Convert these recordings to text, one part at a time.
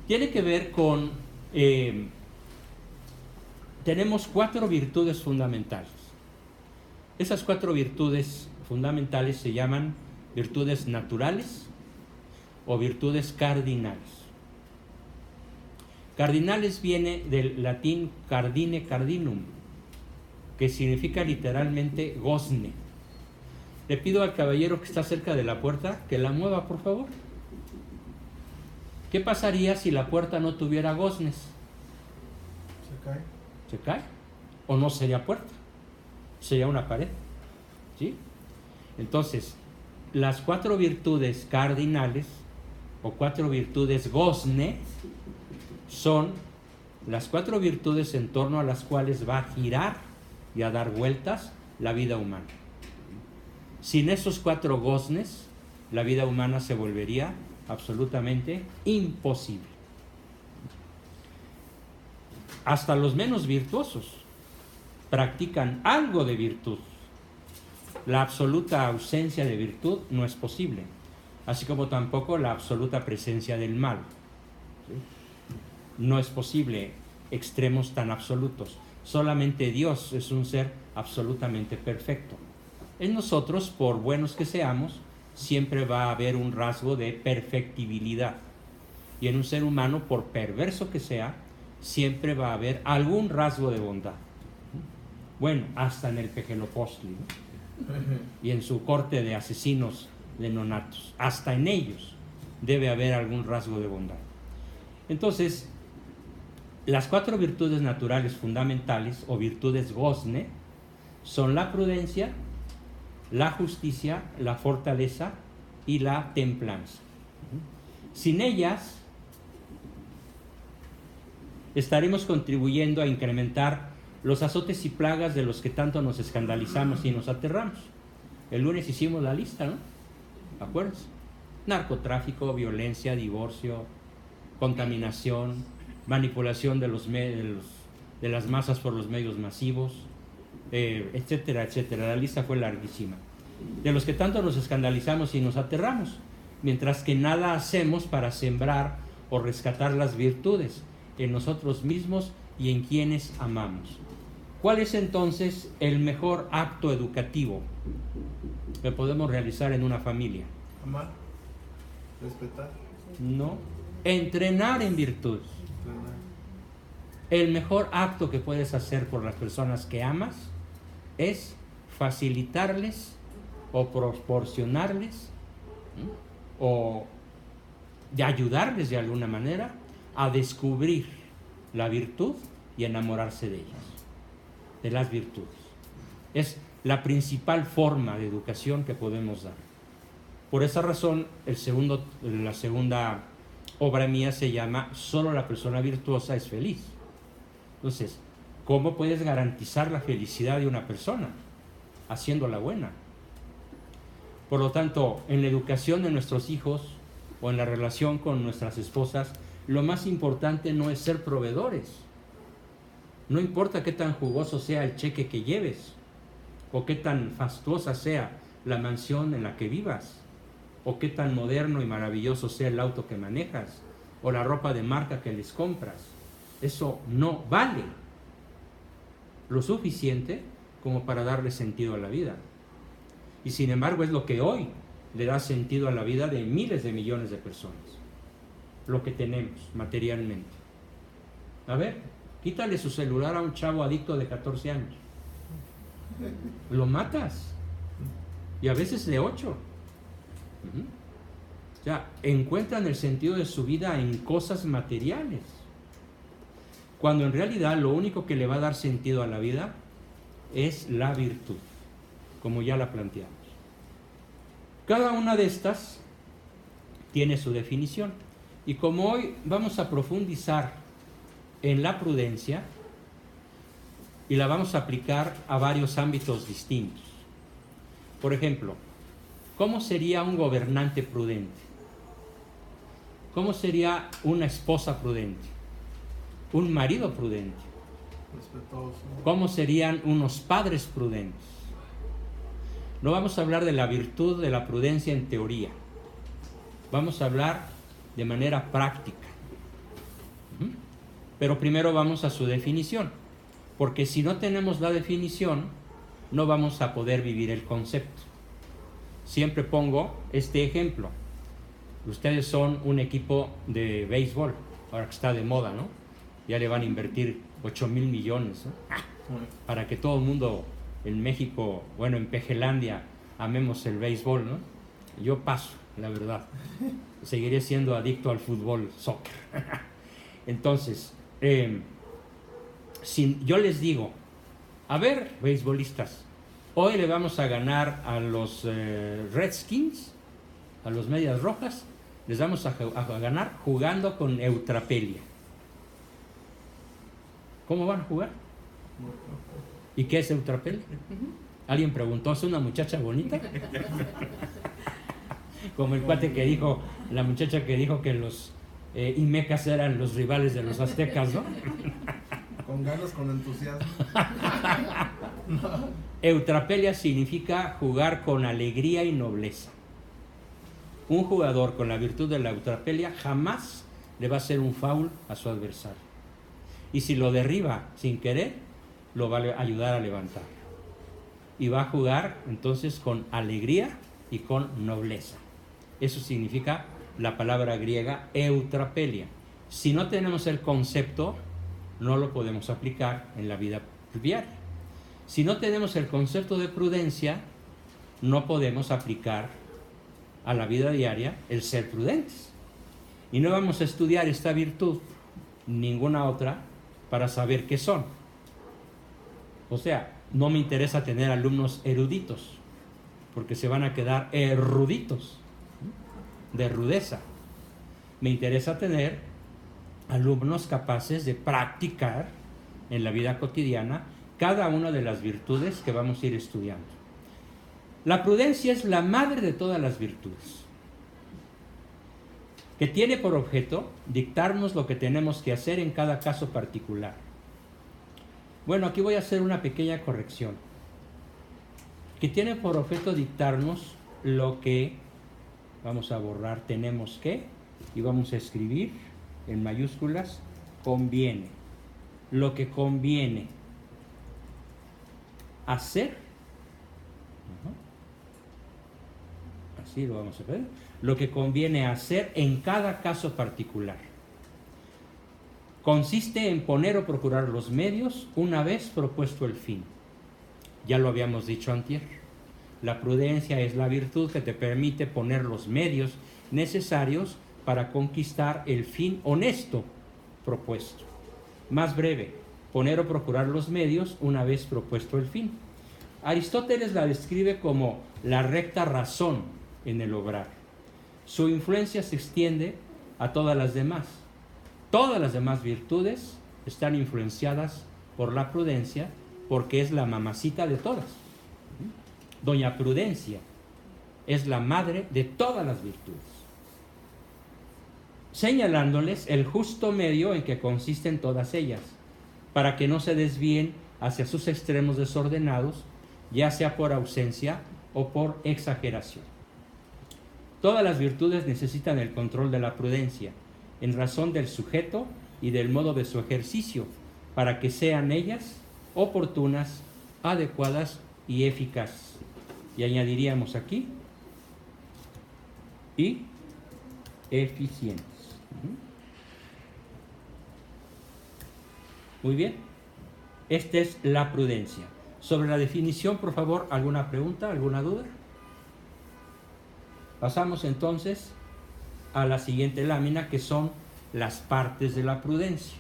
Tiene que ver con, tenemos 4 virtudes fundamentales. Esas 4 virtudes fundamentales se llaman virtudes naturales o virtudes cardinales. Cardinales viene del latín cardine cardinum, que significa literalmente gozne. Le pido al caballero que está cerca de la puerta que la mueva, por favor. ¿Qué pasaría si la puerta no tuviera goznes? Se cae. ¿Se cae? ¿O no sería puerta? Sería una pared. ¿Sí? Entonces, las 4 virtudes cardinales o 4 virtudes gozne son las 4 virtudes en torno a las cuales va a girar y a dar vueltas la vida humana. Sin esos 4 goznes, la vida humana se volvería absolutamente imposible. Hasta los menos virtuosos practican algo de virtud. La absoluta ausencia de virtud no es posible, así como tampoco la absoluta presencia del mal. ¿Sí? No es posible extremos tan absolutos. Solamente Dios es un ser absolutamente perfecto. En nosotros, por buenos que seamos, siempre va a haber un rasgo de perfectibilidad. Y en un ser humano, por perverso que sea, siempre va a haber algún rasgo de bondad. Bueno, hasta en el Pejelopostli, ¿no? Y en su corte de asesinos de nonatos, hasta en ellos debe haber algún rasgo de bondad. Entonces, las 4 virtudes naturales fundamentales o virtudes gozne son la prudencia, la justicia, la fortaleza y la templanza. Sin ellas estaremos contribuyendo a incrementar los azotes y plagas de los que tanto nos escandalizamos y nos aterramos. El lunes hicimos la lista, ¿no? ¿Acuerdas? Narcotráfico, violencia, divorcio, contaminación, manipulación de las masas por los medios masivos, etcétera, etcétera. La lista fue larguísima. De los que tanto nos escandalizamos y nos aterramos, mientras que nada hacemos para sembrar o rescatar las virtudes en nosotros mismos y en quienes amamos. ¿Cuál es entonces el mejor acto educativo que podemos realizar en una familia? Amar, respetar. No, entrenar en virtud. El mejor acto que puedes hacer por las personas que amas es facilitarles o proporcionarles o de ayudarles de alguna manera a descubrir la virtud y enamorarse de ellas, de las virtudes. Es la principal forma de educación que podemos dar. Por esa razón, la segunda obra mía se llama Solo la persona virtuosa es feliz. Entonces, ¿cómo puedes garantizar la felicidad de una persona? Haciéndola buena. Por lo tanto, en la educación de nuestros hijos o en la relación con nuestras esposas, lo más importante no es ser proveedores. No importa qué tan jugoso sea el cheque que lleves, o qué tan fastuosa sea la mansión en la que vivas, o qué tan moderno y maravilloso sea el auto que manejas, o la ropa de marca que les compras. Eso no vale lo suficiente como para darle sentido a la vida. Y sin embargo es lo que hoy le da sentido a la vida de miles de millones de personas. Lo que tenemos materialmente. A ver, quítale su celular a un chavo adicto de 14 años. Lo matas. Y a veces de 8. O sea, encuentran el sentido de su vida en cosas materiales. Cuando en realidad lo único que le va a dar sentido a la vida es la virtud, como ya la planteamos. Cada una de estas tiene su definición. Y como hoy vamos a profundizar en la prudencia y la vamos a aplicar a varios ámbitos distintos. Por ejemplo, ¿cómo sería un gobernante prudente? ¿Cómo sería una esposa prudente? Un marido prudente. Respetuoso. ¿Cómo serían unos padres prudentes? No vamos a hablar de la virtud de la prudencia en teoría. Vamos a hablar de manera práctica. Pero primero vamos a su definición, porque si no tenemos la definición, no vamos a poder vivir el concepto. Siempre pongo este ejemplo. Ustedes son un equipo de béisbol, ahora que está de moda, ¿no? Ya le van a invertir 8,000 millones, ¿no? Para que todo el mundo en México, bueno, en Pejelandia, amemos el béisbol, ¿no? Yo paso, la verdad. Seguiré siendo adicto al fútbol, soccer. Entonces, si yo les digo, a ver, beisbolistas, hoy le vamos a ganar a los Redskins, a los Medias Rojas, les vamos a ganar jugando con eutrapelia. ¿Cómo van a jugar? ¿Y qué es eutrapelia? ¿Alguien preguntó? ¿Es una muchacha bonita? Como el cuate que dijo, la muchacha que dijo que los Imecas eran los rivales de los aztecas, ¿no? Con ganas, con entusiasmo. Eutrapelia significa jugar con alegría y nobleza. Un jugador con la virtud de la eutrapelia jamás le va a hacer un foul a su adversario. Y si lo derriba sin querer, lo va a ayudar a levantar. Y va a jugar entonces con alegría y con nobleza. Eso significa la palabra griega eutrapelia. Si no tenemos el concepto, no lo podemos aplicar en la vida diaria. Si no tenemos el concepto de prudencia, no podemos aplicar a la vida diaria el ser prudentes. Y no vamos a estudiar esta virtud, ninguna otra, para saber qué son. O sea, no me interesa tener alumnos eruditos, porque se van a quedar eruditos, de rudeza. Me interesa tener alumnos capaces de practicar en la vida cotidiana cada una de las virtudes que vamos a ir estudiando. La prudencia es la madre de todas las virtudes, que tiene por objeto dictarnos lo que tenemos que hacer en cada caso particular. Bueno, aquí voy a hacer una pequeña corrección. Que tiene por objeto dictarnos lo que, vamos a borrar, tenemos que, y vamos a escribir en mayúsculas, conviene. Lo que conviene hacer, así lo vamos a ver, lo que conviene hacer en cada caso particular. Consiste en poner o procurar los medios una vez propuesto el fin. Ya lo habíamos dicho antier. La prudencia es la virtud que te permite poner los medios necesarios para conquistar el fin honesto propuesto. Más breve, poner o procurar los medios una vez propuesto el fin. Aristóteles la describe como la recta razón en el obrar. Su influencia se extiende a todas las demás. Todas las demás virtudes están influenciadas por la prudencia, porque es la mamacita de todas. Doña Prudencia es la madre de todas las virtudes, señalándoles el justo medio en que consisten todas ellas, para que no se desvíen hacia sus extremos desordenados, ya sea por ausencia o por exageración. Todas las virtudes necesitan el control de la prudencia, en razón del sujeto y del modo de su ejercicio, para que sean ellas oportunas, adecuadas y eficaces. Y añadiríamos aquí, y eficientes. Muy bien, esta es la prudencia. Sobre la definición, por favor, ¿alguna pregunta, alguna duda? Pasamos entonces a la siguiente lámina, que son las partes de la prudencia.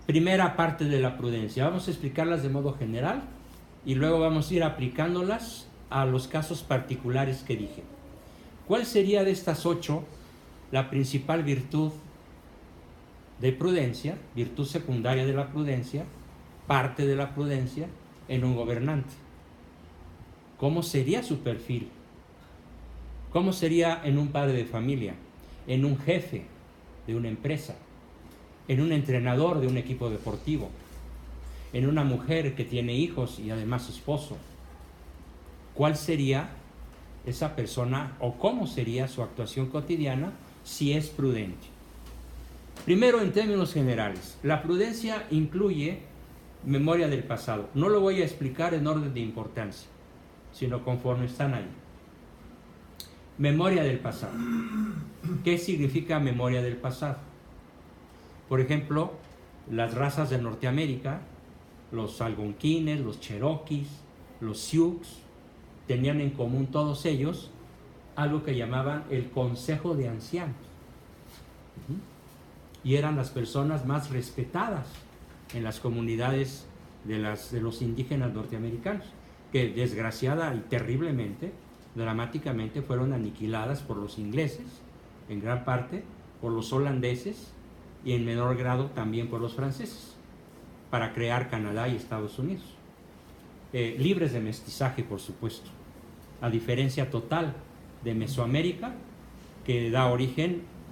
Primera parte de la prudencia. Vamos a explicarlas de modo general y luego vamos a ir aplicándolas a los casos particulares que dije. ¿Cuál sería de estas 8 la principal virtud de prudencia, virtud secundaria de la prudencia, parte de la prudencia en un gobernante? ¿Cómo sería su perfil? ¿Cómo sería en un padre de familia, en un jefe de una empresa, en un entrenador de un equipo deportivo, en una mujer que tiene hijos y además esposo? ¿Cuál sería esa persona o cómo sería su actuación cotidiana si es prudente? Primero, en términos generales, la prudencia incluye memoria del pasado. No lo voy a explicar en orden de importancia, sino conforme están ahí. Memoria del pasado. ¿Qué significa memoria del pasado? Por ejemplo, las razas de Norteamérica, los algonquines, los cherokees, los sioux, tenían en común todos ellos algo que llamaban el Consejo de Ancianos. Y eran las personas más respetadas en las comunidades de los indígenas norteamericanos, que desgraciada y terriblemente, dramáticamente, fueron aniquiladas por los ingleses, en gran parte, por los holandeses y en menor grado también por los franceses, para crear Canadá y Estados Unidos. Libres de mestizaje, por supuesto, a diferencia total de Mesoamérica,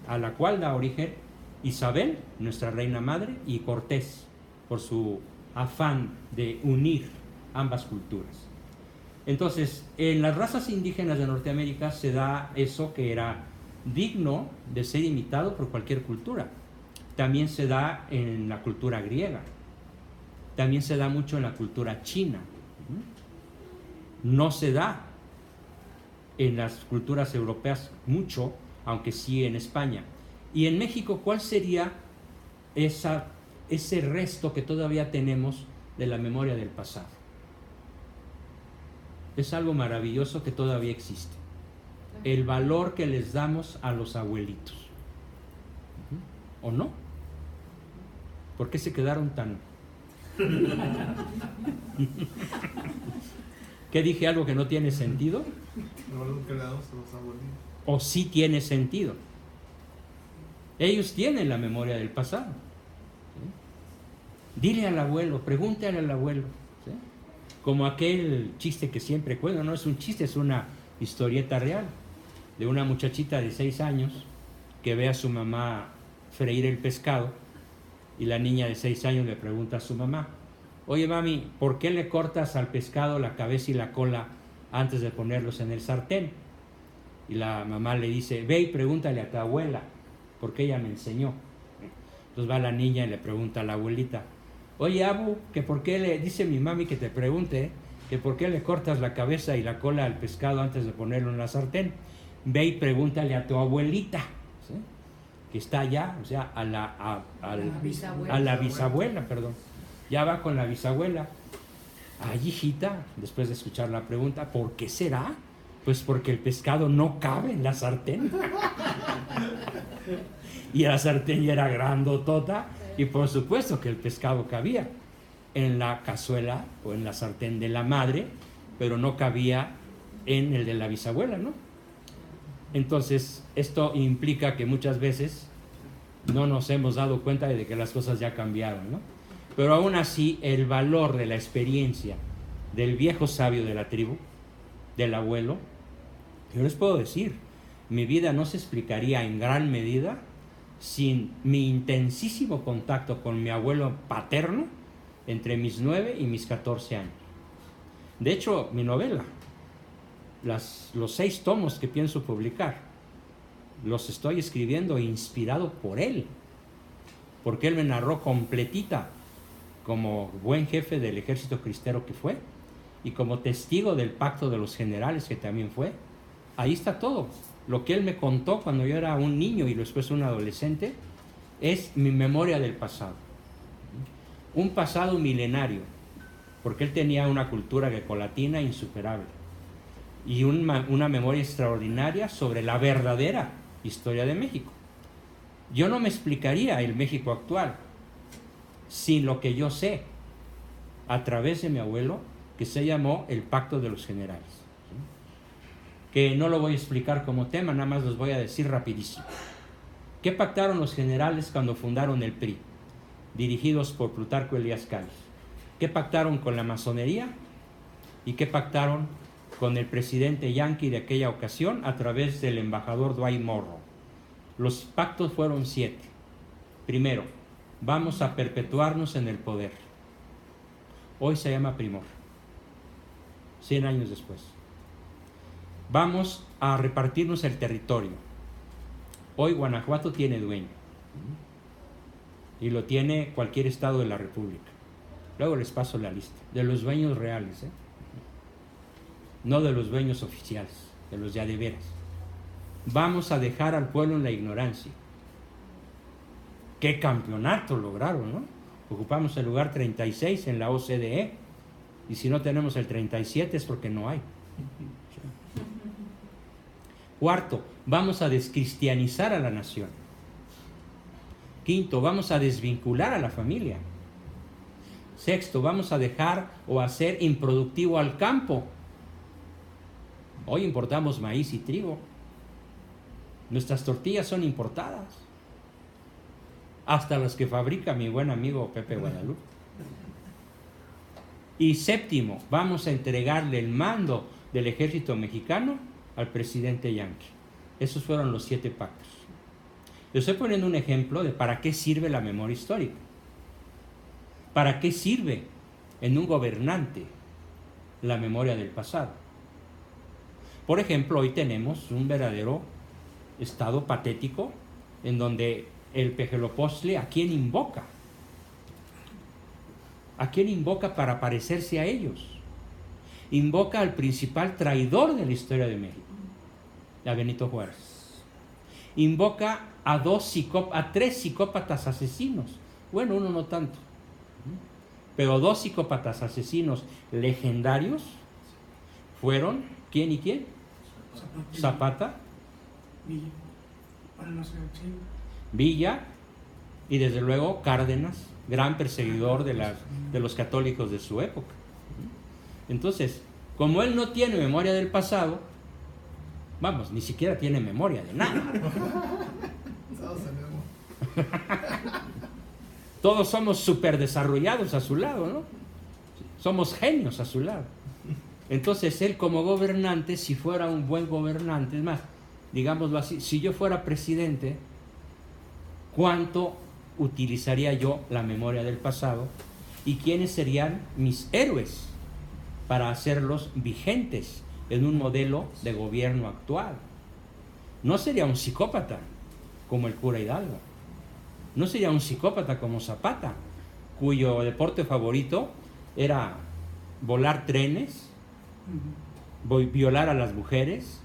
a la cual da origen Isabel, nuestra reina madre, y Cortés, por su afán de unir ambas culturas. Entonces, en las razas indígenas de Norteamérica se da eso que era digno de ser imitado por cualquier cultura. También se da en la cultura griega, también se da mucho en la cultura china. No se da en las culturas europeas mucho, aunque sí en España. Y en México, ¿cuál sería ese resto que todavía tenemos de la memoria del pasado? Es algo maravilloso que todavía existe. El valor que les damos a los abuelitos. ¿O no? ¿Por qué se quedaron tan...? ¿Qué dije? ¿Algo que no tiene sentido? El valor que le damos a los abuelitos. ¿O sí tiene sentido? Ellos tienen la memoria del pasado. ¿Sí? Dile al abuelo, pregúntale al abuelo. ¿Sí? Como aquel chiste que siempre cuento, no es un chiste, es una historieta real, de una muchachita de 6 años que ve a su mamá freír el pescado, y la niña de 6 años le pregunta a su mamá: oye mami, ¿por qué le cortas al pescado la cabeza y la cola antes de ponerlos en el sartén? Y la mamá le dice: ve y pregúntale a tu abuela, porque ella me enseñó. Entonces va la niña y le pregunta a la abuelita: oye abu, que por qué le dice mi mami que te pregunte que por qué le cortas la cabeza y la cola al pescado antes de ponerlo en la sartén. Ve y pregúntale a tu abuelita, ¿sí? Que está allá, o sea, a la bisabuela, perdón. Ya va con la bisabuela. Ay, hijita, después de escuchar la pregunta, ¿por qué será? Pues porque el pescado no cabe en la sartén. Y la sartén ya era grandotota, y por supuesto que el pescado cabía en la cazuela o en la sartén de la madre, pero no cabía en el de la bisabuela, ¿no? Entonces, esto implica que muchas veces no nos hemos dado cuenta de que las cosas ya cambiaron, ¿no? Pero aún así, el valor de la experiencia del viejo sabio de la tribu, del abuelo, yo les puedo decir, mi vida no se explicaría en gran medida sin mi intensísimo contacto con mi abuelo paterno entre mis 9 y mis 14 años. De hecho, mi novela, los 6 tomos que pienso publicar, los estoy escribiendo inspirado por él, porque él me narró completita como buen jefe del ejército cristero que fue, y como testigo del pacto de los generales que también fue. Ahí está todo. Lo que él me contó cuando yo era un niño y después un adolescente es mi memoria del pasado. Un pasado milenario, porque él tenía una cultura grecolatina insuperable y una memoria extraordinaria sobre la verdadera historia de México. Yo no me explicaría el México actual sin lo que yo sé a través de mi abuelo, que se llamó el Pacto de los Generales, ¿sí? Que no lo voy a explicar como tema, nada más los voy a decir rapidísimo. ¿Qué pactaron los generales cuando fundaron el PRI, dirigidos por Plutarco Elías Calles? ¿Qué pactaron con la masonería? ¿Y qué pactaron con el presidente yanqui de aquella ocasión a través del embajador Dwight Morrow? Los pactos fueron 7. Primero, vamos a perpetuarnos en el poder. Hoy se llama Primor. 100 años después. Vamos a repartirnos el territorio. Hoy Guanajuato tiene dueño. y lo tiene cualquier estado de la República. Luego les paso la lista, de los dueños reales, no de los dueños oficiales, de los ya de veras. Vamos a dejar al pueblo en la ignorancia. ¿Qué campeonato lograron, no? Ocupamos el lugar 36 en la OCDE, y si no tenemos el 37 es porque no hay. Cuarto, vamos a descristianizar a la nación. Quinto, vamos a desvincular a la familia. Sexto, vamos a dejar o hacer improductivo al campo. Hoy importamos maíz y trigo. Nuestras tortillas son importadas. Hasta las que fabrica mi buen amigo Pepe Guadalupe. Y séptimo, vamos a entregarle el mando del ejército mexicano al presidente Yankee. Esos fueron los 7 pactos. Les estoy poniendo un ejemplo de para qué sirve la memoria histórica. ¿Para qué sirve en un gobernante la memoria del pasado? Por ejemplo, hoy tenemos un verdadero estado patético en donde el Pejelopoztle, ¿a quién invoca? ¿A quién invoca para parecerse a ellos? Invoca al principal traidor de la historia de México, a Benito Juárez. Invoca a 3 psicópatas asesinos. Bueno, uno no tanto, pero 2 psicópatas asesinos legendarios fueron, ¿quién y quién? Zapata, Villa y desde luego Cárdenas, gran perseguidor de los católicos de su época. Entonces, como él no tiene memoria del pasado, vamos, ni siquiera tiene memoria de nada. Todos somos súper desarrollados a su lado, ¿no? Somos genios a su lado. Entonces él como gobernante, si fuera un buen gobernante, es más, digámoslo así, si yo fuera presidente, ¿cuánto utilizaría yo la memoria del pasado? ¿Y quiénes serían mis héroes para hacerlos vigentes en un modelo de gobierno actual? No sería un psicópata como el cura Hidalgo. No sería un psicópata como Zapata, cuyo deporte favorito era volar trenes, violar a las mujeres,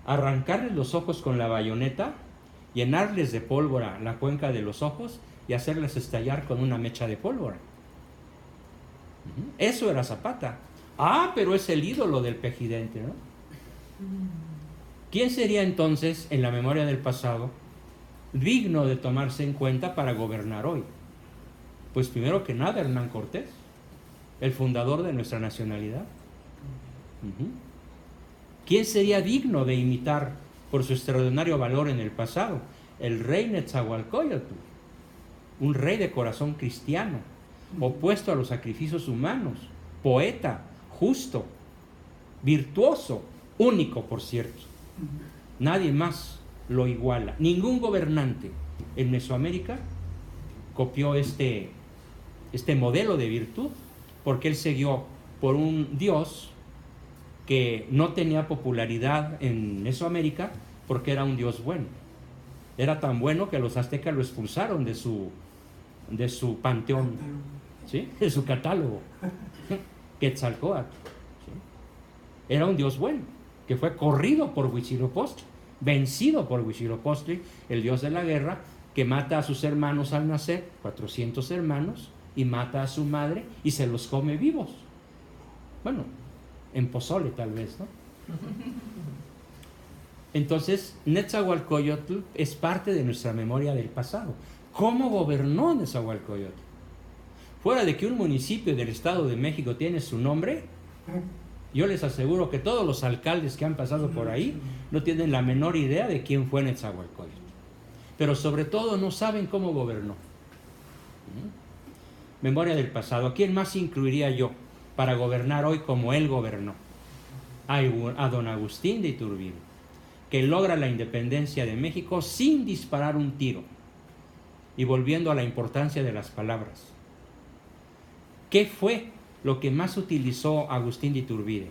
arrancarles los ojos con la bayoneta, llenarles de pólvora la cuenca de los ojos y hacerles estallar con una mecha de pólvora. Eso era Zapata. Ah, pero es el ídolo del pejidente, ¿no? ¿Quién sería entonces, en la memoria del pasado, digno de tomarse en cuenta para gobernar hoy? Pues primero que nada, Hernán Cortés, el fundador de nuestra nacionalidad. ¿Quién sería digno de imitar por su extraordinario valor en el pasado? El rey Netzahualcóyotl, un rey de corazón cristiano, opuesto a los sacrificios humanos, poeta, justo, virtuoso, único, por cierto. Nadie más lo iguala. Ningún gobernante en Mesoamérica copió este modelo de virtud, porque él siguió por un dios que no tenía popularidad en Mesoamérica porque era un dios bueno. Era tan bueno que los aztecas lo expulsaron de su panteón, ¿sí? De su catálogo. Quetzalcóatl, ¿sí? Era un dios bueno, que fue corrido por Huitzilopochtli, vencido por Huitzilopochtli, el dios de la guerra, que mata a sus hermanos al nacer, 400 hermanos, y mata a su madre y se los come vivos. Bueno, en pozole tal vez, ¿no? Entonces, Netzahualcóyotl es parte de nuestra memoria del pasado. ¿Cómo gobernó Netzahualcóyotl? Fuera de que un municipio del Estado de México tiene su nombre, yo les aseguro que todos los alcaldes que han pasado por ahí no tienen la menor idea de quién fue Netzahualcóyotl. Pero sobre todo no saben cómo gobernó. Memoria del pasado. ¿A quién más incluiría yo para gobernar hoy como él gobernó? A don Agustín de Iturbide, que logra la independencia de México sin disparar un tiro. Y volviendo a la importancia de las palabras. ¿Qué fue lo que más utilizó Agustín de Iturbide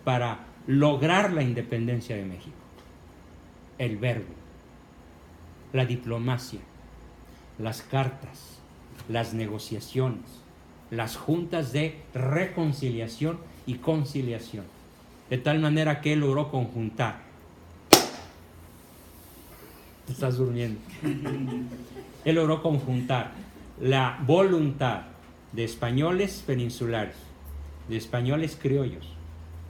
para lograr la independencia de México? El verbo, la diplomacia. las cartas, las negociaciones, las juntas de reconciliación y conciliación, de tal manera que él logró conjuntar. Te estás durmiendo. Él logró conjuntar la voluntad de españoles peninsulares, de españoles criollos,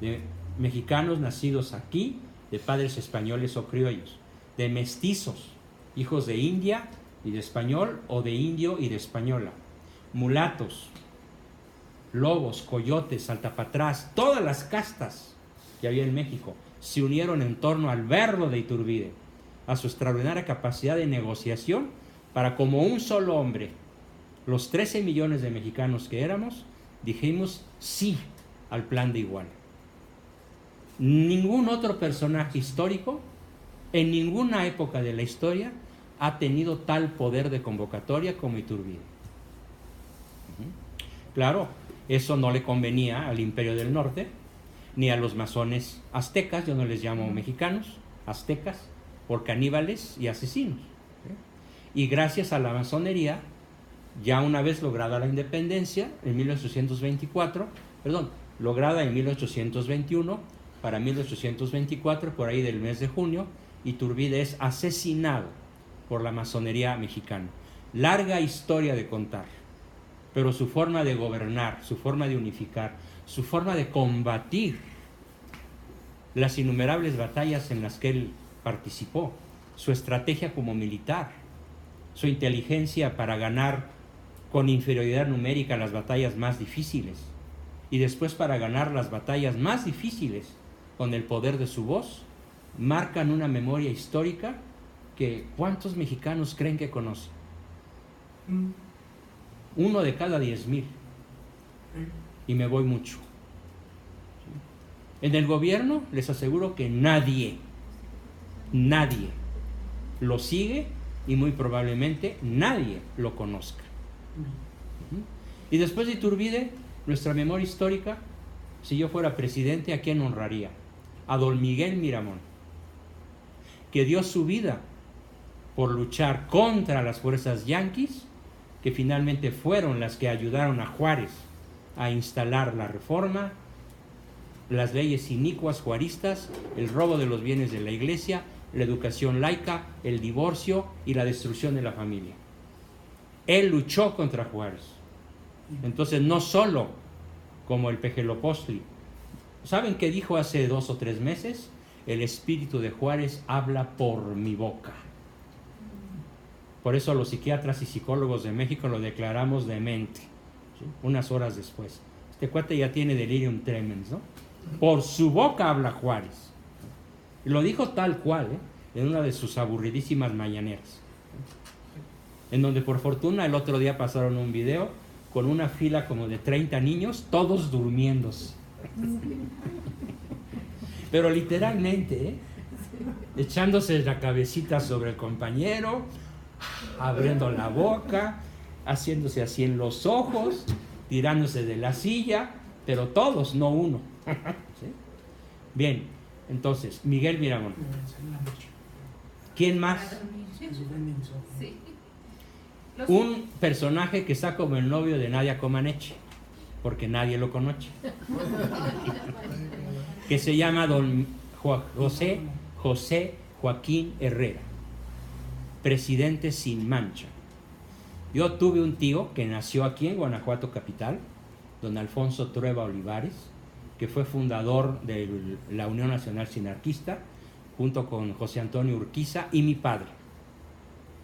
de mexicanos nacidos aquí, de padres españoles o criollos, de mestizos, hijos de India y de español, o de indio y de española, mulatos, lobos, coyotes, saltapatrás, todas las castas que había en México se unieron en torno al verbo de Iturbide, a su extraordinaria capacidad de negociación, para como un solo hombre, los 13 millones de mexicanos que éramos, dijimos sí al plan de Iguala. Ningún otro personaje histórico, en ninguna época de la historia, ha tenido tal poder de convocatoria como Iturbide. Claro, eso no le convenía al Imperio del Norte, ni a los masones aztecas, yo no les llamo mexicanos, aztecas, por caníbales y asesinos. Y gracias a la masonería, ya una vez lograda la independencia, en 1824, lograda en 1821, para 1824, por ahí del mes de junio, Iturbide es asesinado por la masonería mexicana. Larga historia de contar, pero su forma de gobernar, su forma de unificar, su forma de combatir las innumerables batallas en las que él participó, su estrategia como militar, su inteligencia para ganar con inferioridad numérica las batallas más difíciles y después para ganar las batallas más difíciles con el poder de su voz, marcan una memoria histórica que ¿cuántos mexicanos creen que conocen? 1 de cada 10,000. Y me voy mucho. En el gobierno les aseguro que nadie lo sigue y muy probablemente nadie lo conozca. Y después de Iturbide, nuestra memoria histórica, si yo fuera presidente, ¿a quién honraría? A don Miguel Miramón, que dio su vida por luchar contra las fuerzas yanquis, que finalmente fueron las que ayudaron a Juárez a instalar la reforma, las leyes inicuas juaristas, el robo de los bienes de la iglesia, la educación laica, el divorcio y la destrucción de la familia. Él luchó contra Juárez. Entonces, no solo como el Pejelopostli. ¿Saben qué dijo hace 2 o 3 meses? El espíritu de Juárez habla por mi boca. Por eso los psiquiatras y psicólogos de México lo declaramos demente, ¿sí? Unas horas después. Este cuate ya tiene delirium tremens, ¿no? Por su boca habla Juárez. Y lo dijo tal cual, en una de sus aburridísimas mañaneras, en donde por fortuna el otro día pasaron un video con una fila como de 30 niños, todos durmiéndose. Pero literalmente, echándose la cabecita sobre el compañero, abriendo la boca, haciéndose así en los ojos, tirándose de la silla, pero todos, no uno. ¿Sí? Bien, entonces, Miguel Miramón. ¿Quién más? Un personaje que está como el novio de Nadia Comaneci, porque nadie lo conoce, que se llama don José Joaquín Herrera, presidente sin mancha. Yo tuve un tío que nació aquí en Guanajuato capital, don Alfonso Trueba Olivares, que fue fundador de la Unión Nacional Sinarquista, junto con José Antonio Urquiza y mi padre.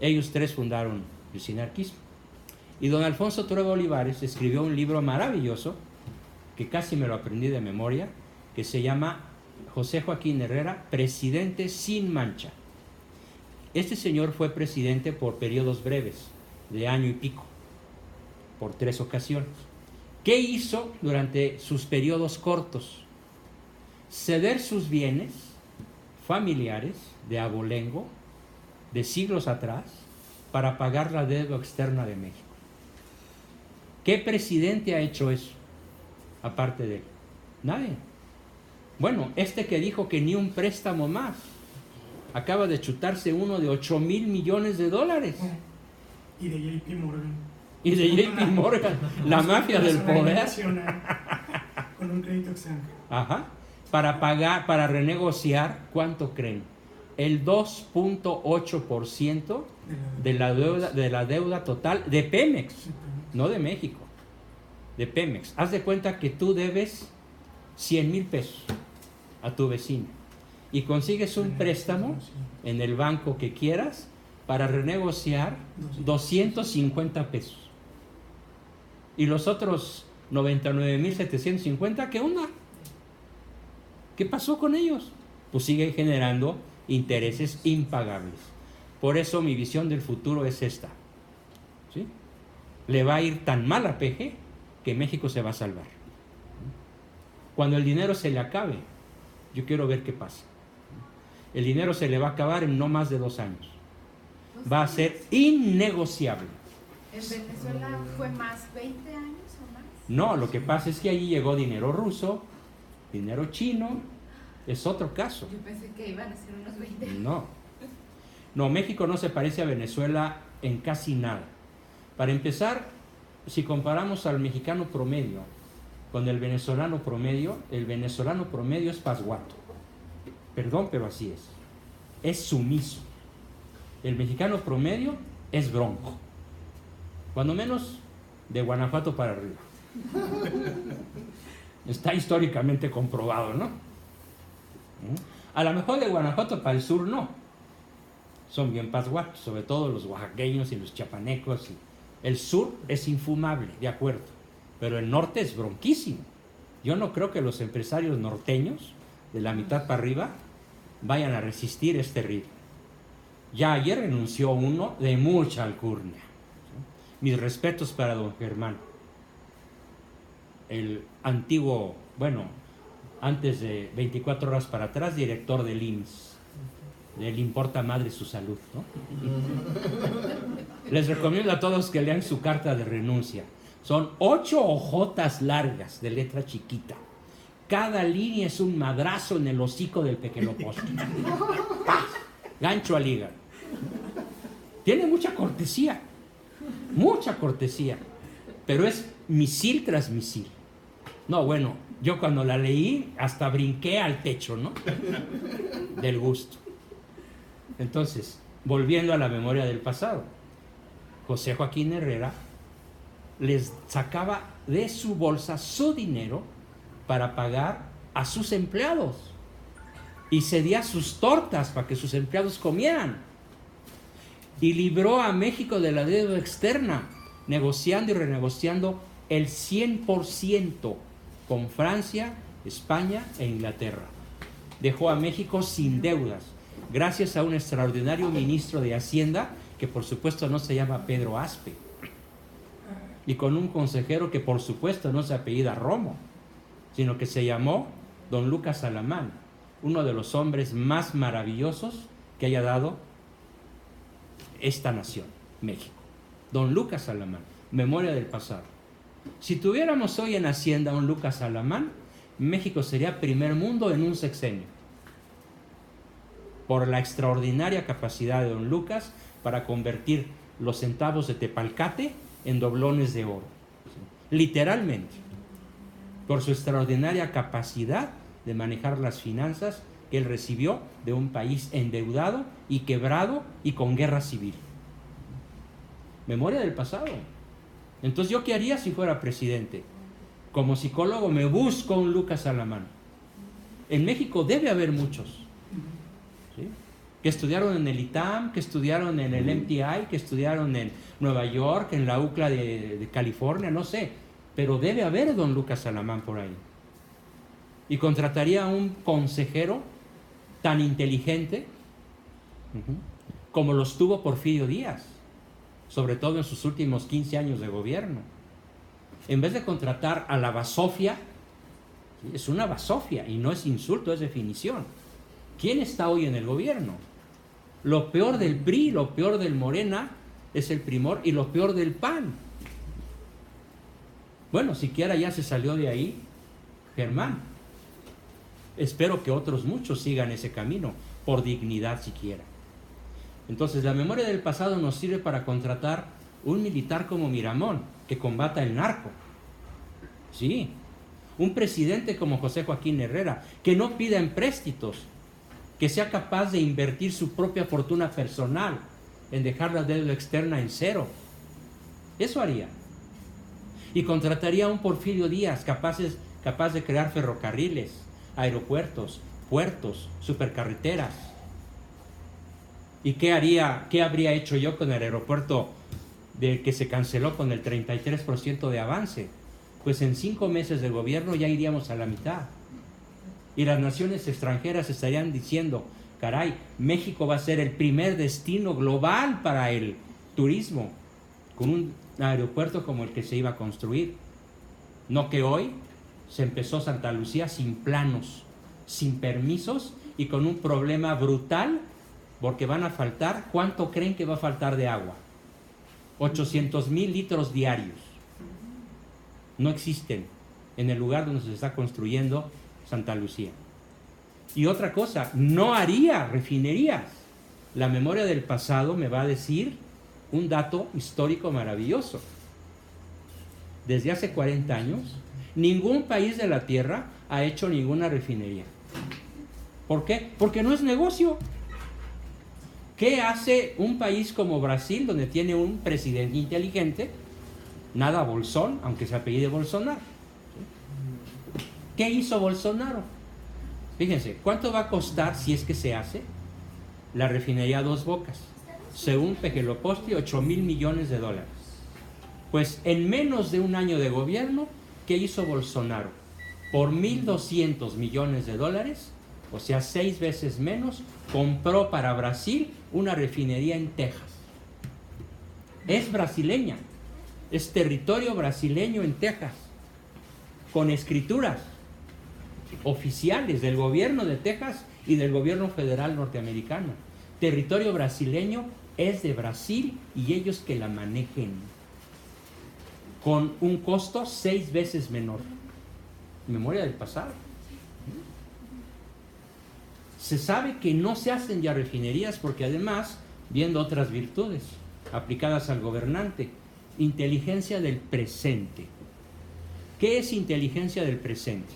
Ellos tres fundaron el sinarquismo. Y don Alfonso Trueba Olivares escribió un libro maravilloso, que casi me lo aprendí de memoria, que se llama José Joaquín Herrera, presidente sin mancha. Este señor fue presidente por periodos breves, de año y pico, por 3 ocasiones. ¿Qué hizo durante sus periodos cortos? Ceder sus bienes familiares de abolengo de siglos atrás para pagar la deuda externa de México. ¿Qué presidente ha hecho eso? Aparte de él. Nadie. Bueno, este que dijo que ni un préstamo más, acaba de chutarse uno de $8,000 millones. Y de JP Morgan. Y de JP Morgan, la mafia del poder. Nacional, con un crédito extranjero. Ajá. Para pagar, para renegociar, ¿cuánto creen? El 2.8% de la deuda total de Pemex, no de México, de Pemex. Haz de cuenta que tú debes 100,000 pesos a tu vecino y consigues un préstamo en el banco que quieras para renegociar 250 pesos. Y los otros 99,750, ¿qué onda? ¿Qué pasó con ellos? Pues siguen generando intereses impagables. Por eso mi visión del futuro es esta, ¿sí? Le va a ir tan mal a PG que México se va a salvar. Cuando el dinero se le acabe, yo quiero ver qué pasa. El dinero se le va a acabar en no más de 2 años. Va a ser innegociable. ¿En Venezuela fue más 20 años o más? No, lo que pasa es que allí llegó dinero ruso, dinero chino, es otro caso. Yo pensé que iban a ser unos 20 años. No, México no se parece a Venezuela en casi nada. Para empezar, si comparamos al mexicano promedio con el venezolano promedio es pasguato. Perdón, pero así es. Es sumiso. El mexicano promedio es bronco. Cuando menos de Guanajuato para arriba. Está históricamente comprobado, ¿no? A lo mejor de Guanajuato para el sur no. Son bien pasguatos, sobre todo los oaxaqueños y los chapanecos. El sur es infumable, de acuerdo. Pero el norte es bronquísimo. Yo no creo que los empresarios norteños, de la mitad para arriba, vayan a resistir este ritmo. Ya ayer renunció uno de mucha alcurnia. Mis respetos para don Germán. El antiguo, bueno, antes de 24 horas para atrás, director del IMSS. Le importa madre su salud, ¿no? Les recomiendo a todos que lean su carta de renuncia. Son 8 hojotas largas de letra chiquita. Cada línea es un madrazo en el hocico del pequeñoposto. Gancho al hígado. Tiene mucha cortesía, pero es misil tras misil. No, bueno, yo cuando la leí hasta brinqué al techo, ¿no? Del gusto. Entonces, volviendo a la memoria del pasado, José Joaquín Herrera les sacaba de su bolsa su dinero para pagar a sus empleados y cedía sus tortas para que sus empleados comieran y libró a México de la deuda externa, negociando y renegociando el 100% con Francia, España e Inglaterra. Dejó a México sin deudas, gracias a un extraordinario ministro de Hacienda, que por supuesto no se llama Pedro Aspe, y con un consejero que por supuesto no se apellida Romo, sino que se llamó don Lucas Alamán, uno de los hombres más maravillosos que haya dado esta nación, México. Don Lucas Alamán, memoria del pasado. Si tuviéramos hoy en Hacienda un Lucas Alamán, México sería primer mundo en un sexenio, por la extraordinaria capacidad de don Lucas para convertir los centavos de tepalcate en doblones de oro, literalmente, por su extraordinaria capacidad de manejar las finanzas que él recibió de un país endeudado y quebrado y con guerra civil. Memoria del pasado. Entonces, ¿yo qué haría si fuera presidente? Como psicólogo me busco un Lucas Alamán. En México debe haber muchos, ¿sí?, que estudiaron en el ITAM, que estudiaron en el MTI, que estudiaron en Nueva York, en la UCLA de California, no sé, pero debe haber don Lucas Alamán por ahí. Y contrataría a un consejero tan inteligente como los tuvo Porfirio Díaz, sobre todo en sus últimos 15 años de gobierno. En vez de contratar a la basofia, ¿sí?, es una basofia y no es insulto, es definición. ¿Quién está hoy en el gobierno? Lo peor del PRI, lo peor del Morena es el Primor y lo peor del PAN. Bueno, siquiera ya se salió de ahí Germán. Espero que otros muchos sigan ese camino, por dignidad siquiera. Entonces, la memoria del pasado nos sirve para contratar un militar como Miramón, que combata el narco. Sí. Un presidente como José Joaquín Herrera, que no pida empréstitos, que sea capaz de invertir su propia fortuna personal en dejar la deuda externa en cero. Eso haría. Y contrataría a un Porfirio Díaz capaz de crear ferrocarriles, aeropuertos, puertos, supercarreteras. ¿Y qué habría hecho yo con el aeropuerto del que se canceló con el 33% de avance? Pues en 5 meses de gobierno ya iríamos a la mitad. Y las naciones extranjeras estarían diciendo, caray, México va a ser el primer destino global para el turismo, con un aeropuerto como el que se iba a construir. No que hoy se empezó Santa Lucía sin planos, sin permisos y con un problema brutal, porque van a faltar, ¿cuánto creen que va a faltar de agua? 800,000 litros diarios. No existen en el lugar donde se está construyendo Santa Lucía. Y otra cosa, no haría refinerías. La memoria del pasado me va a decir un dato histórico maravilloso. Desde hace 40 años, ningún país de la Tierra ha hecho ninguna refinería. ¿Por qué? Porque no es negocio. ¿Qué hace un país como Brasil, donde tiene un presidente inteligente? Nada Bolsón, aunque se apellide Bolsonaro. ¿Qué hizo Bolsonaro? Fíjense, ¿cuánto va a costar, si es que se hace, la refinería Dos Bocas? Según Pejeloposti, 8,000 millones de dólares. Pues en menos de un año de gobierno, ¿qué hizo Bolsonaro? Por 1,200 millones de dólares, o sea, 6 veces menos, compró para Brasil una refinería en Texas. Es brasileña, es territorio brasileño en Texas, con escrituras oficiales del gobierno de Texas y del gobierno federal norteamericano. Territorio brasileño, es de Brasil y ellos que la manejen, con un costo 6 veces menor. Memoria del pasado. Se sabe que no se hacen ya refinerías porque además, viendo otras virtudes aplicadas al gobernante, inteligencia del presente. ¿Qué es inteligencia del presente?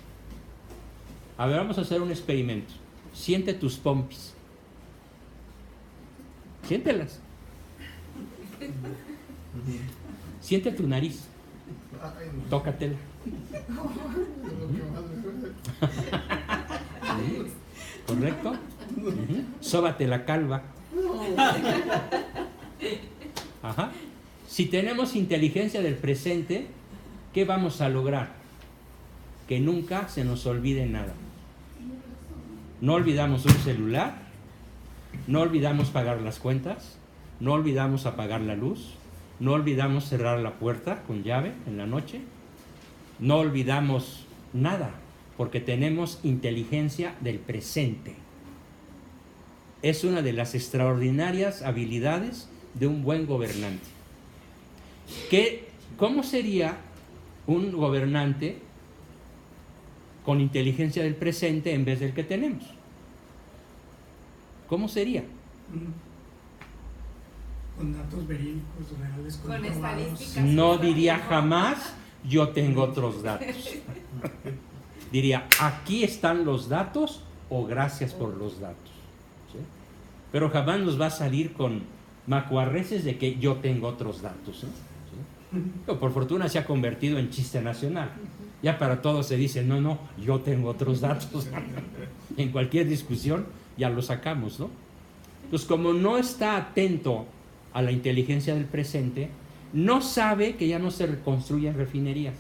A ver, vamos a hacer un experimento. Siente tus pompis. Siéntelas. Siente tu nariz. Tócatela. ¿Correcto? Sóbate la calva. Ajá. Si tenemos inteligencia del presente, ¿qué vamos a lograr? Que nunca se nos olvide nada. No olvidamos un celular, no olvidamos pagar las cuentas, no olvidamos apagar la luz, no olvidamos cerrar la puerta con llave en la noche, no olvidamos nada, porque tenemos inteligencia del presente. Es una de las extraordinarias habilidades de un buen gobernante. ¿Cómo sería un gobernante con inteligencia del presente en vez del que tenemos? ¿Cómo sería? Con datos verídicos, reales, Con comprobados. estadísticas. No diría jamás, yo tengo otros datos. Diría, aquí están los datos o gracias por los datos. ¿Sí? Pero jamás nos va a salir con macuarreces de que yo tengo otros datos. ¿Sí? Pero por fortuna se ha convertido en chiste nacional. Ya para todos se dice, no, yo tengo otros datos. En cualquier discusión ya lo sacamos, ¿no? Entonces, como no está atento a la inteligencia del presente, no sabe que ya no se reconstruyen refinerías.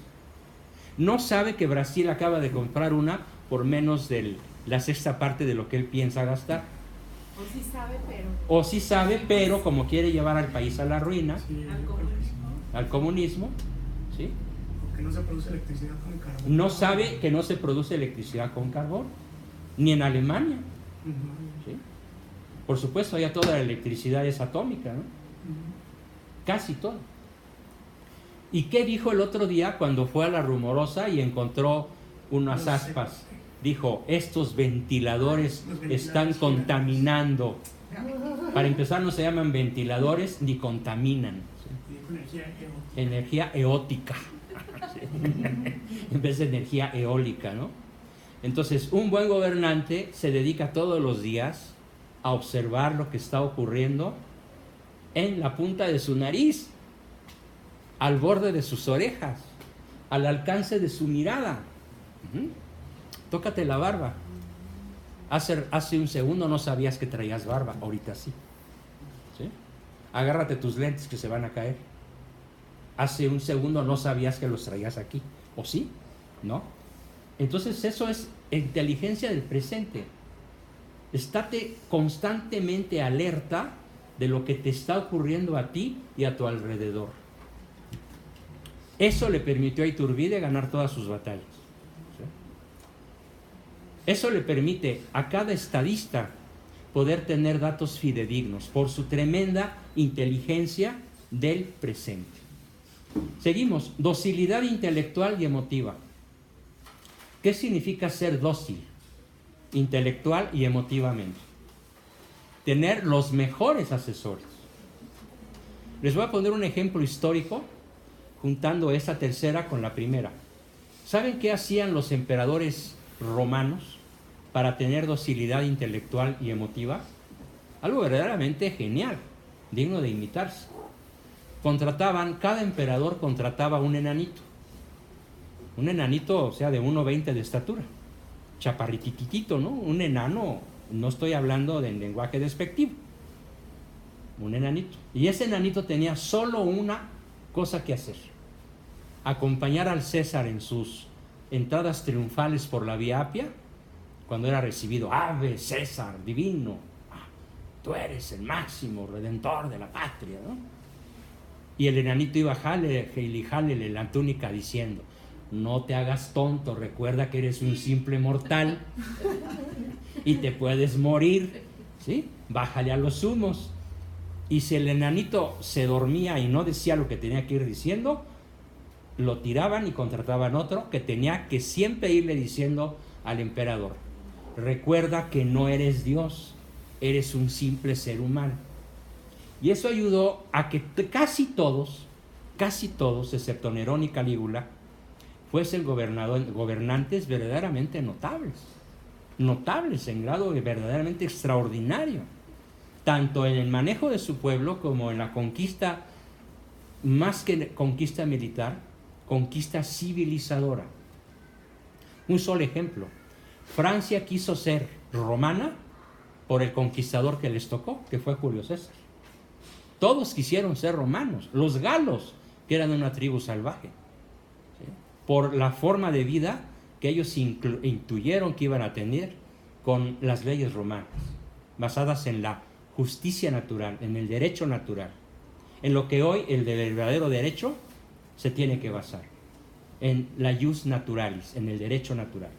No sabe que Brasil acaba de comprar una por menos de la sexta parte de lo que él piensa gastar. O sí sabe, pero como quiere llevar al país a la ruina, Sí, al comunismo, ¿sí? porque no se produce electricidad con carbón. No sabe que no se produce electricidad con carbón, ni en Alemania. Ujú. ¿Sí? Por supuesto, ya toda la electricidad es atómica, ¿no? Casi todo. ¿Y qué dijo el otro día cuando fue a La Rumorosa y encontró unas aspas dijo, estos ventiladores Los ventiladores están gigantes. contaminando. Para empezar, no se llaman ventiladores ni contaminan. Dijo energía eótica. Energía eótica. En vez de energía eólica, ¿no? Entonces, un buen gobernante se dedica todos los días a observar lo que está ocurriendo en la punta de su nariz, al borde de sus orejas, al alcance de su mirada. Tócate la barba. Hace un segundo no sabías que traías barba, ahorita sí. ¿Sí? Agárrate tus lentes que se van a caer. Hace un segundo no sabías que los traías aquí, ¿o sí? ¿No? Entonces eso es inteligencia del presente. Estate constantemente alerta de lo que te está ocurriendo a ti y a tu alrededor. Eso le permitió a Iturbide ganar todas sus batallas. ¿Sí? Eso le permite a cada estadista poder tener datos fidedignos por su tremenda inteligencia del presente. Seguimos, docilidad intelectual y emotiva. ¿Qué significa ser dócil, intelectual y emotivamente? Tener los mejores asesores. Les voy a poner un ejemplo histórico juntando esta tercera con la primera. ¿Saben qué hacían los emperadores romanos para tener docilidad intelectual y emotiva? Algo verdaderamente genial, digno de imitarse. Cada emperador contrataba un enanito, o sea, de 1,20 de estatura, chaparrititito, ¿no? Un enano, no estoy hablando de lenguaje despectivo, un enanito. Y ese enanito tenía solo una cosa que hacer: acompañar al César en sus entradas triunfales por la Vía Apia, cuando era recibido, ¡Ave César, divino! Tú eres el máximo redentor de la patria, ¿no? Y el enanito iba jálele la túnica diciendo, no te hagas tonto, recuerda que eres un simple mortal y te puedes morir, ¿sí? Bájale a los humos. Y si el enanito se dormía y no decía lo que tenía que ir diciendo, lo tiraban y contrataban otro que tenía que siempre irle diciendo al emperador, recuerda que no eres Dios, eres un simple ser humano. Y eso ayudó a que casi todos, excepto Nerón y Calígula, fuesen gobernantes verdaderamente notables en grado verdaderamente extraordinario, tanto en el manejo de su pueblo como en la conquista, más que conquista militar, conquista civilizadora. Un solo ejemplo: Francia quiso ser romana por el conquistador que les tocó, que fue Julio César. Todos quisieron ser romanos, los galos, que eran una tribu salvaje, ¿sí? Por la forma de vida que ellos intuyeron que iban a tener con las leyes romanas, basadas en la justicia natural, en el derecho natural, en lo que hoy el verdadero derecho se tiene que basar, en la jus naturalis, en el derecho natural.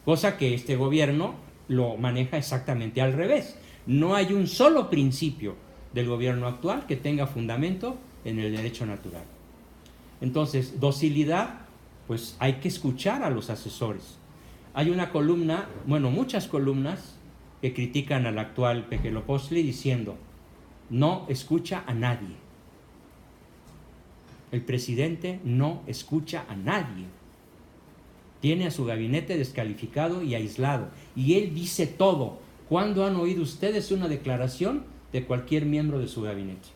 Cosa que este gobierno lo maneja exactamente al revés. No hay un solo principio del gobierno actual que tenga fundamento en el derecho natural. Entonces, docilidad, pues hay que escuchar a los asesores. Hay una columna, muchas columnas que critican al actual Pejelopostli diciendo, no escucha a nadie. El presidente no escucha a nadie. Tiene a su gabinete descalificado y aislado. Y él dice todo. ¿Cuándo han oído ustedes una declaración de cualquier miembro de su gabinete?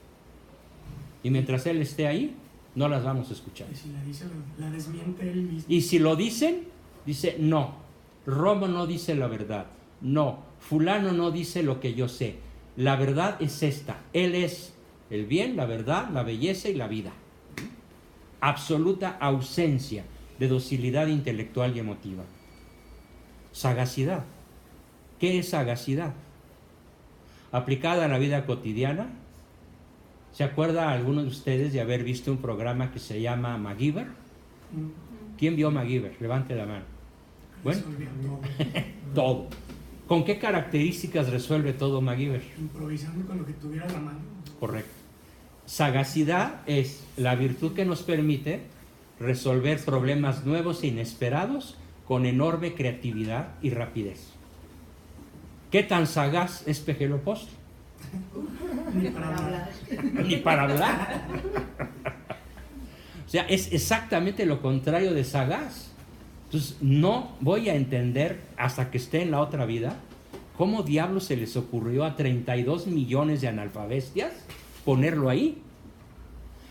Y mientras él esté ahí, no las vamos a escuchar. Y si la dice, la desmiente él mismo. Y si lo dicen, dice, no, Romo no dice la verdad. No, fulano no dice lo que yo sé. La verdad es esta. Él es el bien, la verdad, la belleza y la vida. Absoluta ausencia de docilidad intelectual y emotiva. Sagacidad. ¿Qué es sagacidad? Aplicada a la vida cotidiana. ¿Se acuerda alguno de ustedes de haber visto un programa que se llama MacGyver? ¿Quién vio MacGyver? Levante la mano. Bueno, todo. ¿Con qué características resuelve todo MacGyver? Improvisando con lo que tuviera a la mano. Correcto. Sagacidad es la virtud que nos permite resolver problemas nuevos e inesperados con enorme creatividad y rapidez. ¿Qué tan sagaz es Pejelopostli? Ni para hablar. Ni para hablar. O sea, es exactamente lo contrario de sagaz. Entonces, no voy a entender hasta que esté en la otra vida cómo diablos se les ocurrió a 32 millones de analfabestias ponerlo ahí.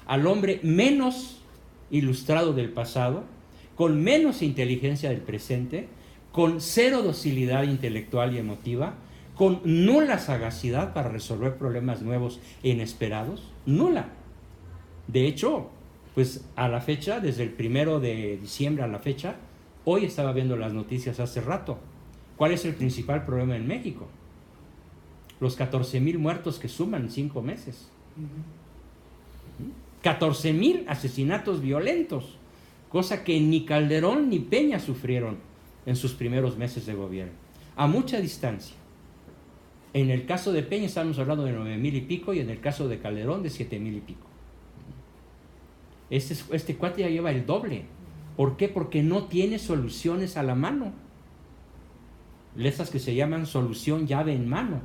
Al hombre menos ilustrado del pasado, con menos inteligencia del presente, con cero docilidad intelectual y emotiva, con nula sagacidad para resolver problemas nuevos e inesperados, nula. De hecho, pues a la fecha, desde el 1 de diciembre a la fecha, hoy estaba viendo las noticias hace rato. ¿Cuál es el principal problema en México? Los 14,000 muertos que suman en 5 meses. 14,000 asesinatos violentos, cosa que ni Calderón ni Peña sufrieron en sus primeros meses de gobierno, a mucha distancia. En el caso de Peña estamos hablando de 9,000 y pico, y en el caso de Calderón de 7,000 y pico. Este cuate ya lleva el doble. ¿Por qué? Porque no tiene soluciones a la mano. Esas que se llaman solución llave en mano,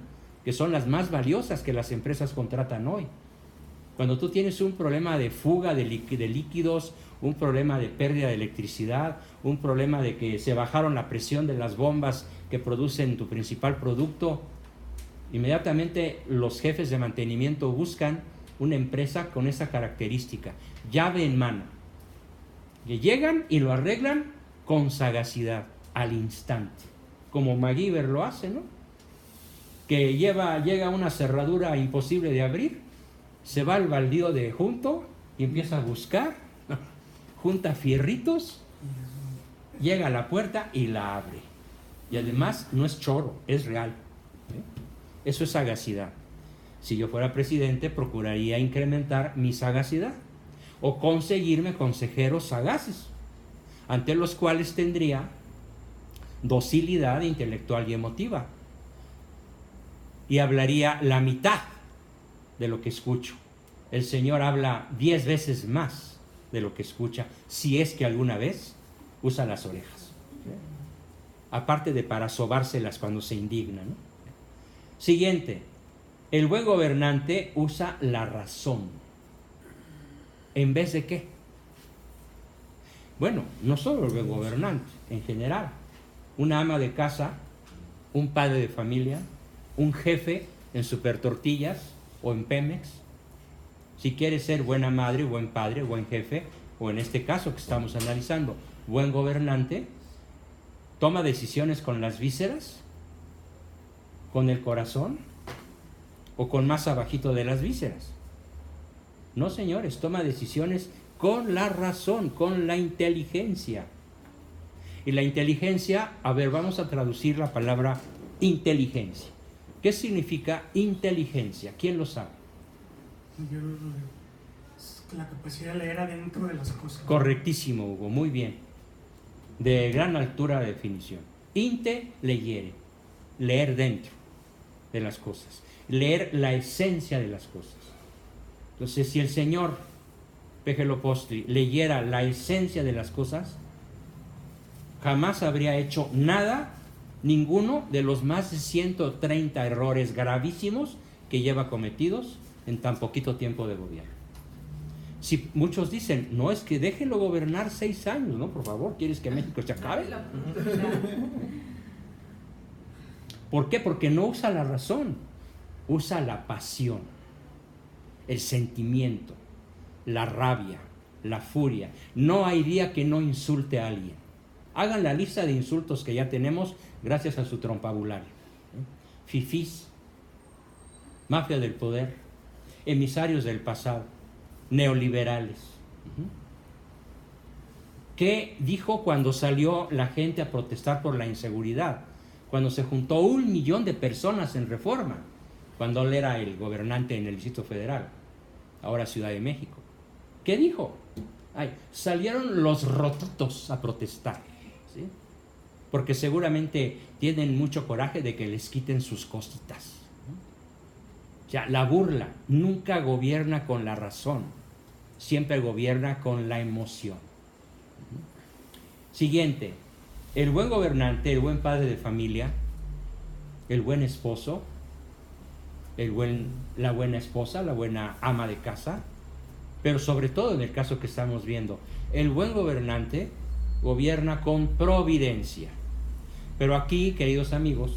que son las más valiosas que las empresas contratan hoy. Cuando tú tienes un problema de fuga de líquidos, un problema de pérdida de electricidad, un problema de que se bajaron la presión de las bombas que producen tu principal producto, inmediatamente los jefes de mantenimiento buscan una empresa con esa característica, llave en mano, que llegan y lo arreglan con sagacidad, al instante, como MacGyver lo hace, ¿no? Que llega a una cerradura imposible de abrir, se va al baldío de junto y empieza a buscar, junta fierritos, llega a la puerta y la abre. Y además no es choro, es real. Eso es sagacidad. Si yo fuera presidente, procuraría incrementar mi sagacidad o conseguirme consejeros sagaces, ante los cuales tendría docilidad intelectual y emotiva, y hablaría la mitad de lo que escucho. El Señor habla 10 veces más de lo que escucha, si es que alguna vez usa las orejas, aparte de para sobárselas cuando se indigna, ¿no? Siguiente, el buen gobernante usa la razón. ¿En vez de qué? Bueno, no solo el buen gobernante, en general. Una ama de casa, un padre de familia, un jefe en Super Tortillas o en Pemex. Si quiere ser buena madre, buen padre, buen jefe, o en este caso que estamos analizando, buen gobernante, toma decisiones con las vísceras, con el corazón, o con más abajito de las vísceras. No, señores, toma decisiones con la razón, con la inteligencia. Y la inteligencia, a ver, vamos a traducir la palabra inteligencia. ¿Qué significa inteligencia? ¿Quién lo sabe? La capacidad de leer adentro de las cosas. Correctísimo, Hugo, muy bien. De gran altura de definición. Inte leyere, leer dentro de las cosas, leer la esencia de las cosas. Entonces, si el señor Pejelopostli leyera la esencia de las cosas, jamás habría hecho nada, ninguno de los más de 130 errores gravísimos que lleva cometidos en tan poquito tiempo de gobierno. Si muchos dicen, no, es que déjenlo gobernar 6 años, ¿no? Por favor, ¿quieres que México se acabe? ¿Por qué? Porque no usa la razón, usa la pasión, el sentimiento, la rabia, la furia. No hay día que no insulte a alguien. Hagan la lista de insultos que ya tenemos gracias a su trompabulario. Fifís, mafia del poder, emisarios del pasado, neoliberales. ¿Qué dijo cuando salió la gente a protestar por la inseguridad? Cuando se juntó 1 millón de personas en Reforma, cuando él era el gobernante en el Distrito Federal, ahora Ciudad de México. ¿Qué dijo? Salieron los rotitos a protestar, ¿sí? Porque seguramente tienen mucho coraje de que les quiten sus cositas. O sea, la burla nunca gobierna con la razón, siempre gobierna con la emoción. Siguiente, El buen gobernante, el buen padre de familia, el buen esposo, la buena esposa, la buena ama de casa, pero sobre todo en el caso que estamos viendo, el buen gobernante gobierna con providencia. Pero aquí, queridos amigos,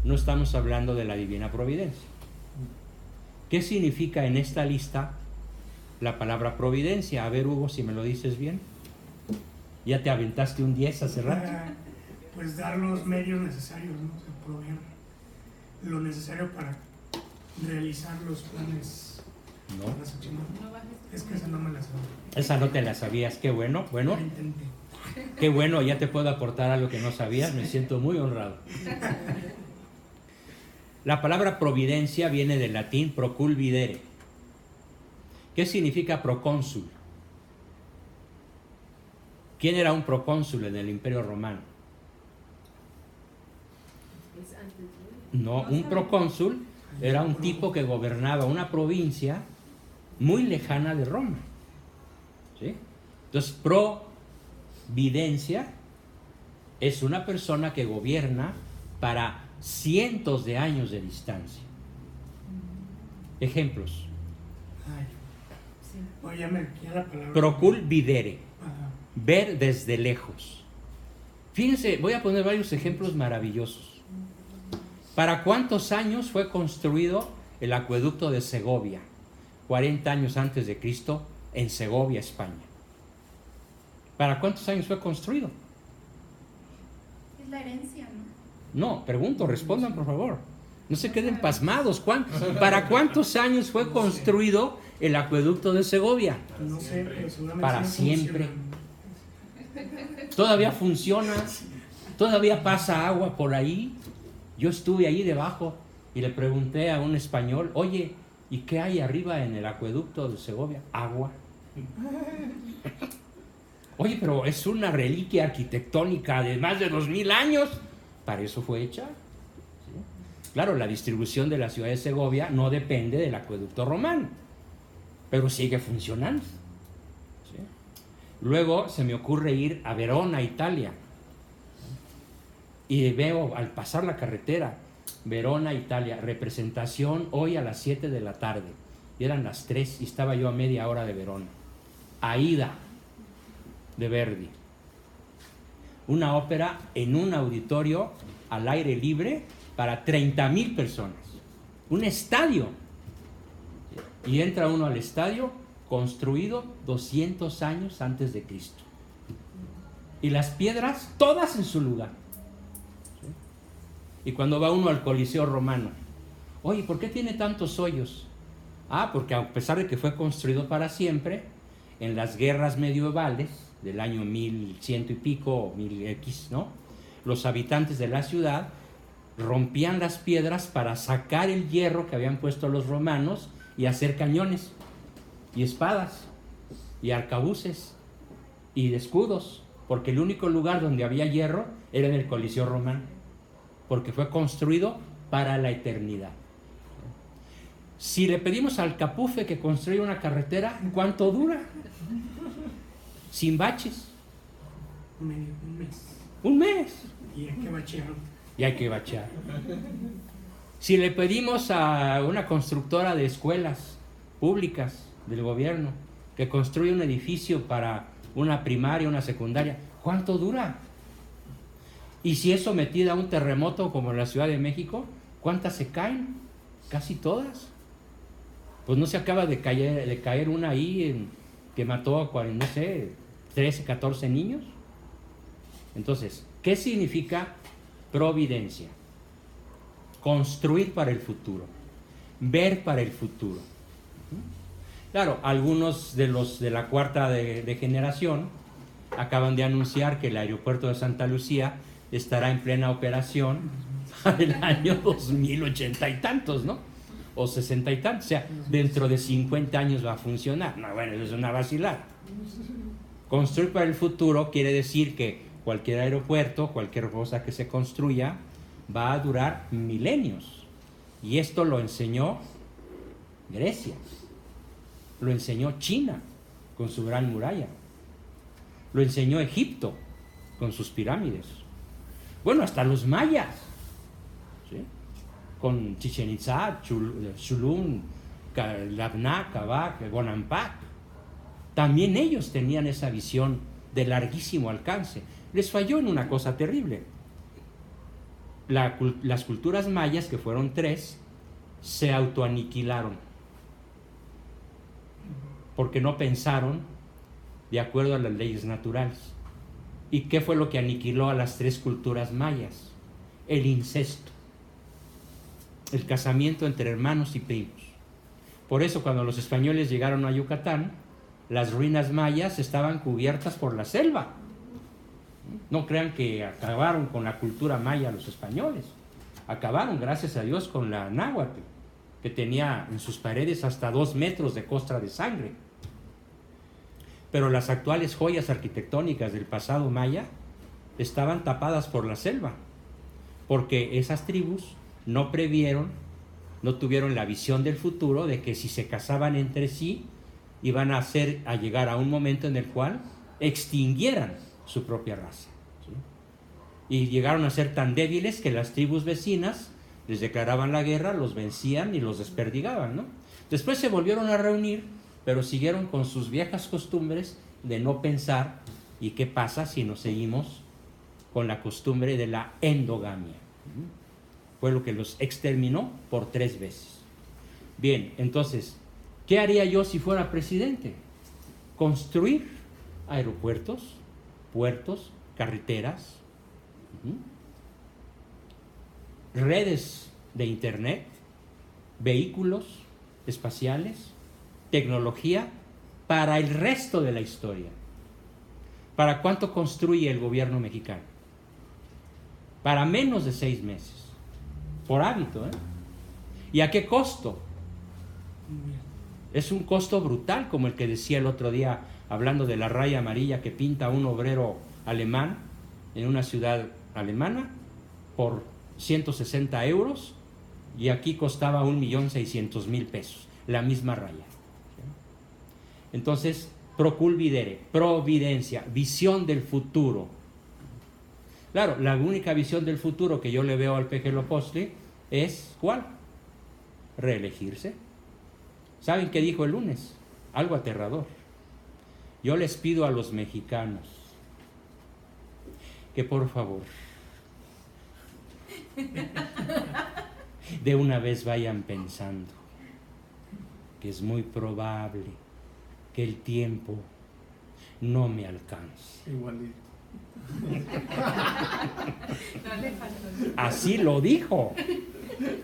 no estamos hablando de la divina providencia. ¿Qué significa en esta lista la palabra providencia? A ver, Hugo, si me lo dices bien. Ya te aventaste un 10 hace rato. Pues dar los medios necesarios, ¿no? O sea, proveer lo necesario para realizar los planes No, transaccionales. Es que esa no me la sabía. esa no te la sabías. Qué bueno, bueno, Lo intenté. qué bueno, ya te puedo aportar algo que no sabías. Me siento muy honrado. La palabra providencia viene del latín proculvidere. ¿Qué significa procónsul? ¿Quién era un procónsul en el Imperio Romano? No, un procónsul era un tipo que gobernaba una provincia muy lejana de Roma. ¿Sí? Entonces, providencia es una persona que gobierna para cientos de años de distancia. Ejemplos. Ay, oye, ya la palabra. Proculvidere, Ajá. ver desde lejos. Fíjense, voy a poner varios ejemplos maravillosos. ¿Para cuántos años fue construido el acueducto de Segovia? 40 años antes de Cristo, en Segovia, España. ¿Para cuántos años fue construido? Es la herencia, ¿no? No, pregunto, respondan por favor. No se queden pasmados. ¿Para cuántos años fue construido el acueducto de Segovia? No sé, pero seguramente Para sí siempre. funciona. Todavía funciona, todavía pasa agua por ahí. Yo estuve ahí debajo y le pregunté a un español, oye, ¿y qué hay arriba en el acueducto de Segovia? Agua. Oye, pero es una reliquia arquitectónica de más de 2000 años. Para eso fue hecha. ¿Sí? Claro, la distribución de la ciudad de Segovia no depende del acueducto romano, pero sigue funcionando. ¿Sí? Luego se me ocurre ir a Verona, Italia. Y veo al pasar la carretera, Verona, Italia, representación hoy a las 7 de la tarde. Y eran las 3 y estaba yo a media hora de Verona. Aida, de Verdi. Una ópera en un auditorio al aire libre para 30,000 personas. Un estadio. Y entra uno al estadio construido 200 años antes de Cristo. Y las piedras todas en su lugar. Y cuando va uno al Coliseo Romano, oye, ¿por qué tiene tantos hoyos? Ah, porque a pesar de que fue construido para siempre, en las guerras medievales del año 1100 y pico, 1000X, ¿no? Los habitantes de la ciudad rompían las piedras para sacar el hierro que habían puesto los romanos y hacer cañones, y espadas, y arcabuces, y escudos, porque el único lugar donde había hierro era en el Coliseo Romano, porque fue construido para la eternidad. Si le pedimos al Capufe que construya una carretera, ¿cuánto dura? Sin baches. Un mes. Un mes. Y hay que bachear. Y hay que bachear. Si le pedimos a una constructora de escuelas públicas del gobierno que construya un edificio para una primaria, una secundaria, ¿cuánto dura? Y si es sometida a un terremoto como en la Ciudad de México, ¿cuántas se caen? Casi todas. Pues no se acaba de caer una ahí que mató a, no sé, 13, 14 niños. Entonces, ¿qué significa providencia? Construir para el futuro, ver para el futuro. Claro, algunos de los de la cuarta de generación acaban de anunciar que el aeropuerto de Santa Lucía estará en plena operación para el año 2080 y tantos, ¿no? O 60 y tantos, o sea, dentro de 50 años va a funcionar. No, bueno, eso es una vacilada. Construir para el futuro quiere decir que cualquier aeropuerto, cualquier cosa que se construya, va a durar milenios. Y esto lo enseñó Grecia, lo enseñó China con su gran muralla, lo enseñó Egipto con sus pirámides. Bueno, hasta los mayas, ¿sí? Con Chichén Itzá, Xulun, Labná, Cabac, Bonampak. También ellos tenían esa visión de larguísimo alcance. Les falló en una cosa terrible. Las culturas mayas, que fueron 3, se autoaniquilaron porque no pensaron de acuerdo a las leyes naturales. ¿Y qué fue lo que aniquiló a las 3 culturas mayas? El incesto, el casamiento entre hermanos y primos. Por eso cuando los españoles llegaron a Yucatán, las ruinas mayas estaban cubiertas por la selva. No crean que acabaron con la cultura maya los españoles. Acabaron, gracias a Dios, con la náhuatl, que tenía en sus paredes hasta 2 metros de costra de sangre. Pero las actuales joyas arquitectónicas del pasado maya estaban tapadas por la selva, porque esas tribus no previeron, no tuvieron la visión del futuro de que si se casaban entre sí, iban a llegar a un momento en el cual extinguieran su propia raza, ¿sí? Y llegaron a ser tan débiles que las tribus vecinas les declaraban la guerra, los vencían y los desperdigaban, ¿no? Después se volvieron a reunir, pero siguieron con sus viejas costumbres de no pensar. ¿Y qué pasa si nos seguimos con la costumbre de la endogamia? Fue lo que los exterminó por 3 veces. Bien, entonces, ¿qué haría yo si fuera presidente? Construir aeropuertos, puertos, carreteras, redes de internet, vehículos espaciales, tecnología para el resto de la historia. ¿Para cuánto construye el gobierno mexicano? Para menos de 6 meses. Por hábito, ¿eh? ¿Y a qué costo? Es un costo brutal, como el que decía el otro día, hablando de la raya amarilla que pinta un obrero alemán en una ciudad alemana por 160 euros, y aquí costaba 1.600.000 pesos, la misma raya. Entonces, proculvidere, providencia, visión del futuro. Claro, la única visión del futuro que yo le veo al Pejelopostli es, ¿cuál? Reelegirse. ¿Saben qué dijo el lunes? Algo aterrador. Yo les pido a los mexicanos que por favor de una vez vayan pensando que es muy probable que el tiempo no me alcance. Igualito. Así lo dijo.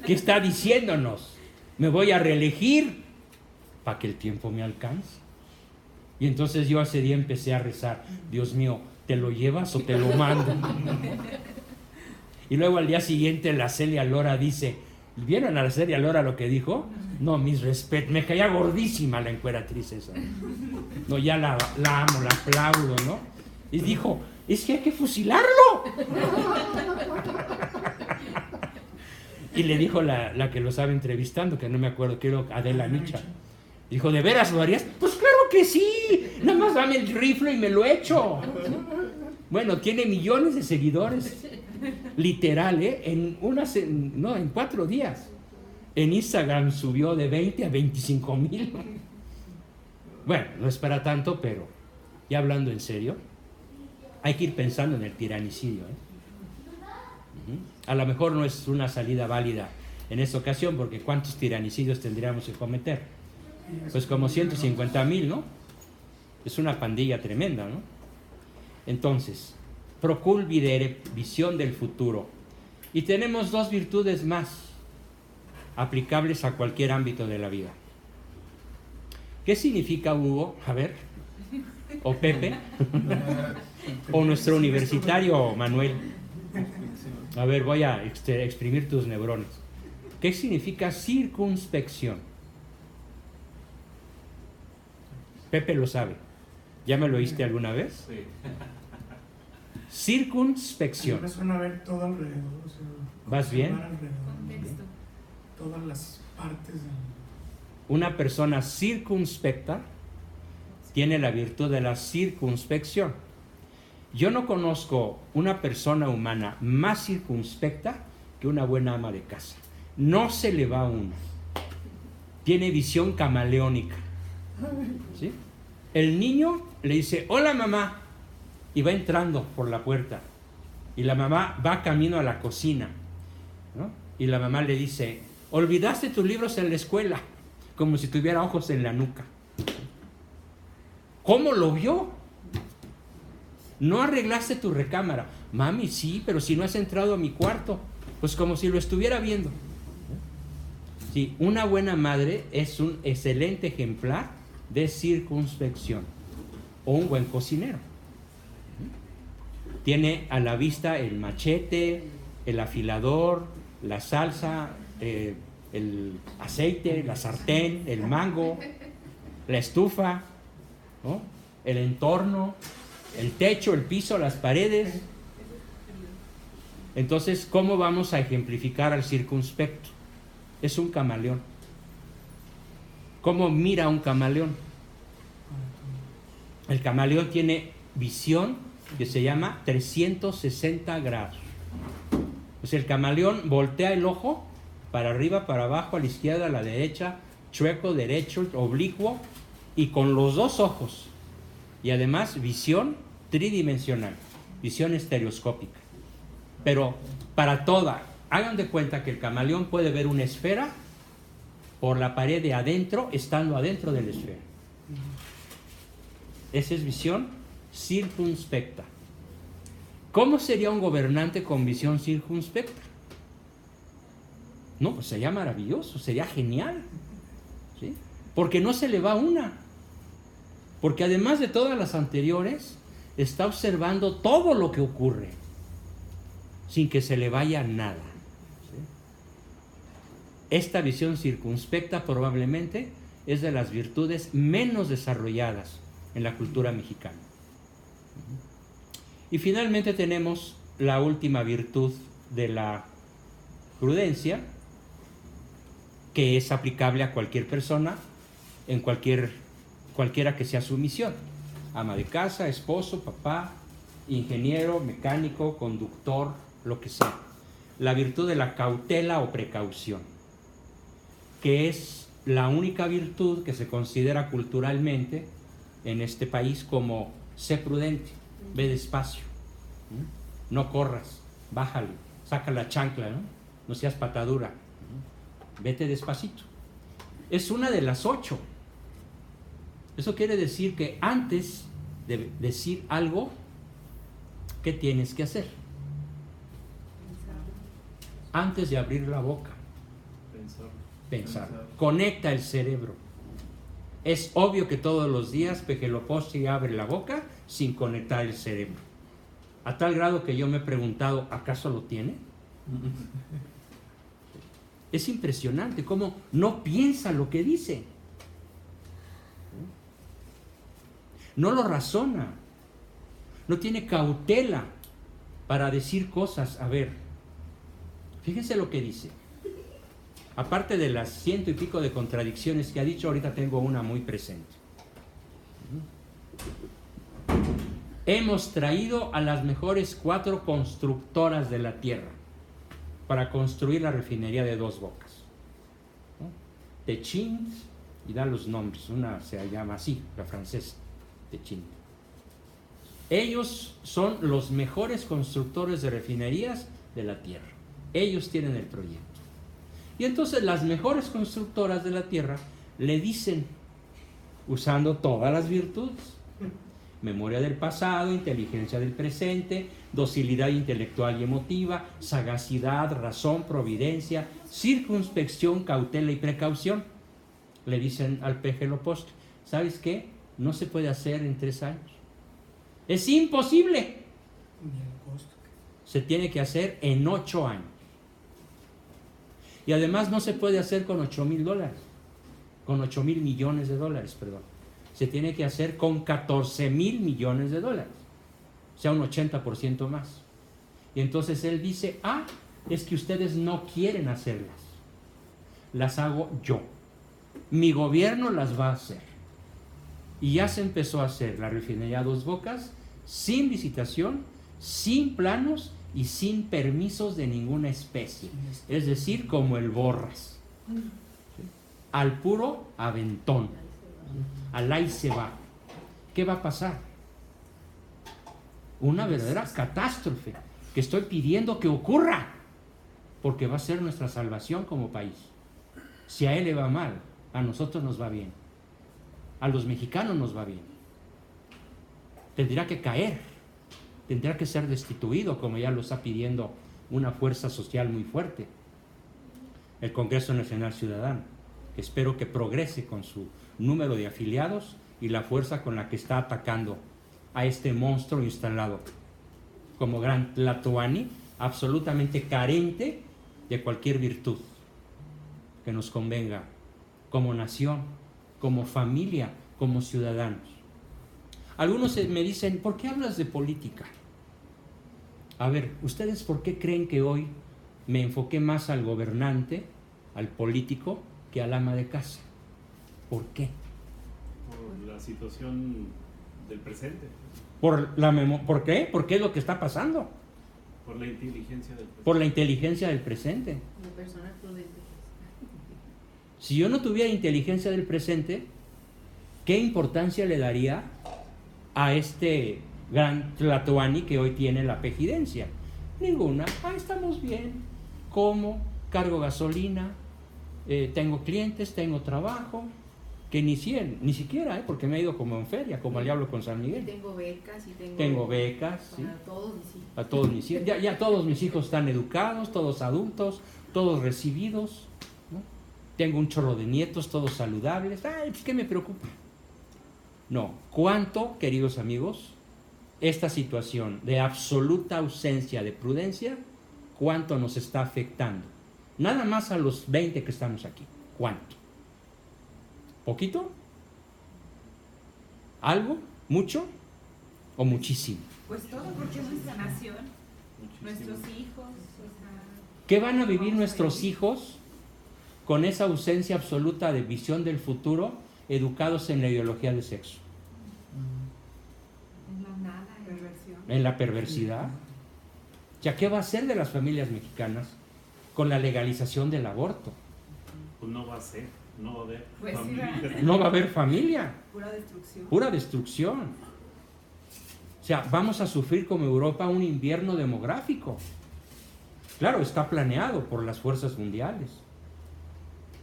¿Qué está diciéndonos? Me voy a reelegir para que el tiempo me alcance. Y entonces yo ese día empecé a rezar: Dios mío, ¿te lo llevas o te lo mando? Y luego al día siguiente la Celia Lora dice: ¿vieron a la Celia Lora lo que dijo? No, mis respetos, me caía gordísima la encueratriz esa. No, ya la amo, la aplaudo, ¿no? Y dijo: es que hay que fusilarlo. Y le dijo la que lo estaba entrevistando, que no me acuerdo, creo Adela Micha. Dijo: ¿de veras lo harías? Pues claro que sí, nada más dame el rifle y me lo echo. Bueno, tiene millones de seguidores, literal, en 4 días. En Instagram subió de 20 a 25,000. Bueno, no es para tanto, pero ya hablando en serio, hay que ir pensando en el tiranicidio, ¿eh? A lo mejor no es una salida válida en esta ocasión, porque ¿cuántos tiranicidios tendríamos que cometer? Pues como 150,000, ¿no? Es una pandilla tremenda, ¿no? Entonces, proculvidere, visión del futuro. Y tenemos 2 virtudes más aplicables a cualquier ámbito de la vida. ¿Qué significa, Hugo? A ver, o Pepe, o nuestro universitario Manuel. A ver, voy a exprimir tus neurones. ¿Qué significa circunspección? Pepe lo sabe. ¿Ya me lo oíste alguna vez? Sí. Circunspección. Me suena a ver todo alrededor. O sea, ¿vas bien? Contexto. Todas las partes del... Una persona circunspecta tiene la virtud de la circunspección. Yo no conozco una persona humana más circunspecta que una buena ama de casa. No se le va una. Tiene visión camaleónica. ¿Sí? El niño le dice, hola mamá, y va entrando por la puerta. Y la mamá va camino a la cocina, ¿no? Y la mamá le dice, olvidaste tus libros en la escuela, como si tuviera ojos en la nuca. ¿Cómo lo vio? No arreglaste tu recámara. Mami, sí, pero si no has entrado a mi cuarto, pues como si lo estuviera viendo. Sí, una buena madre es un excelente ejemplar de circunspección, o un buen cocinero. Tiene a la vista el machete, el afilador, la salsa, el aceite, la sartén, el mango, la estufa, ¿no? El entorno, el techo, el piso, las paredes. Entonces, ¿cómo vamos a ejemplificar al circunspecto? Es un camaleón. ¿Cómo mira un camaleón? El camaleón tiene visión que se llama 360 grados. O sea, el camaleón voltea el ojo para arriba, para abajo, a la izquierda, a la derecha, chueco, derecho, oblicuo, y con los dos ojos. Y además visión tridimensional, visión estereoscópica. Pero para toda, hagan de cuenta que el camaleón puede ver una esfera por la pared de adentro, estando adentro de la esfera. Esa es visión circunspecta. ¿Cómo sería un gobernante con visión circunspecta? No, pues sería maravilloso, sería genial, ¿sí? Porque no se le va una. Porque además de todas las anteriores, está observando todo lo que ocurre, sin que se le vaya nada. ¿Sí? Esta visión circunspecta probablemente es de las virtudes menos desarrolladas en la cultura mexicana. Y finalmente tenemos la última virtud de la prudencia, que es aplicable a cualquier persona, en cualquiera que sea su misión: ama de casa, esposo, papá, ingeniero, mecánico, conductor, lo que sea. La virtud de la cautela o precaución, que es la única virtud que se considera culturalmente en este país como sé prudente, ve despacio, no corras, bájale, saca la chancla, no seas patadura, vete despacito. Es una de las 8. Eso quiere decir que antes de decir algo, ¿qué tienes que hacer? Antes de abrir la boca, pensar. Conecta el cerebro. Es obvio que todos los días Pejeloposti abre la boca sin conectar el cerebro. A tal grado que yo me he preguntado, ¿acaso lo tiene? Es impresionante cómo no piensa lo que dice. No lo razona. No tiene cautela para decir cosas. A ver, fíjense lo que dice. Aparte de las 100 y pico de contradicciones que ha dicho, ahorita tengo una muy presente. Hemos traído a las mejores 4 constructoras de la tierra para construir la refinería de Dos Bocas. Techint, y da los nombres, una se llama así, la francesa, Techint. Ellos son los mejores constructores de refinerías de la tierra. Ellos tienen el proyecto. Y entonces las mejores constructoras de la tierra le dicen, usando todas las virtudes: memoria del pasado, inteligencia del presente, docilidad intelectual y emotiva, sagacidad, razón, providencia, circunspección, cautela y precaución. Le dicen al Pejeloposti, ¿sabes qué? No se puede hacer en 3 años. Es imposible. Se tiene que hacer en 8 años. Y además no se puede hacer con $8,000, con 8,000 millones de dólares, perdón. Se tiene que hacer con 14,000 millones de dólares, o sea, un 80% más. Y entonces él dice, es que ustedes no quieren hacerlas, las hago yo, mi gobierno las va a hacer. Y ya se empezó a hacer la refinería Dos Bocas sin licitación, sin planos y sin permisos de ninguna especie. Es decir, como el Borras. Al puro aventón. Al ahí se va. ¿Qué va a pasar? Una verdadera catástrofe que estoy pidiendo que ocurra, porque va a ser nuestra salvación como país. Si a él le va mal, a nosotros nos va bien. A los mexicanos nos va bien. Tendrá que caer, tendrá que ser destituido, como ya lo está pidiendo una fuerza social muy fuerte, el Congreso Nacional Ciudadano. Espero que progrese con su número de afiliados y la fuerza con la que está atacando a este monstruo instalado como gran Tlatoani, absolutamente carente de cualquier virtud que nos convenga como nación, como familia, como ciudadanos. Algunos me dicen, ¿por qué hablas de política? A ver, ¿ustedes por qué creen que hoy me enfoqué más al gobernante, al político, que al ama de casa? ¿Por qué? Por la situación del presente. ¿Por qué? ¿Por qué es lo que está pasando? Por la inteligencia del presente. Por la inteligencia del presente. Si yo no tuviera inteligencia del presente, ¿qué importancia le daría a este gran Tlatoani que hoy tiene la pejidencia? Ninguna. Estamos bien. Como, cargo gasolina, tengo clientes, tengo trabajo, que ni siquiera, porque me he ido como en feria, como al diablo con San Miguel. Tengo becas y Tengo becas, para ¿sí? todos mis hijos. A todos mis hijos. Ya todos mis hijos están educados, todos adultos, todos recibidos, ¿no? Tengo un chorro de nietos, todos saludables. Pues, ¿qué me preocupa? No. ¿Cuánto, queridos amigos, esta situación de absoluta ausencia de prudencia, cuánto nos está afectando? Nada más a los 20 que estamos aquí. ¿Cuánto? ¿Poquito? ¿Algo? ¿Mucho? ¿O muchísimo? Pues todo, porque es nuestra nación, Muchísimo. nuestros hijos. O sea, ¿Qué van a vivir nuestros hijos con esa ausencia absoluta de visión del futuro, educados en la ideología de sexo? en la nada, perversión. En la perversidad. ¿Ya qué va a hacer de las familias mexicanas con la legalización del aborto? Pues no va a ser, no va a haber Pues sí, familias. ¿verdad? No va a haber familia, Pura destrucción. pura destrucción. O sea, vamos a sufrir como Europa un invierno demográfico. Claro, está planeado por las fuerzas mundiales.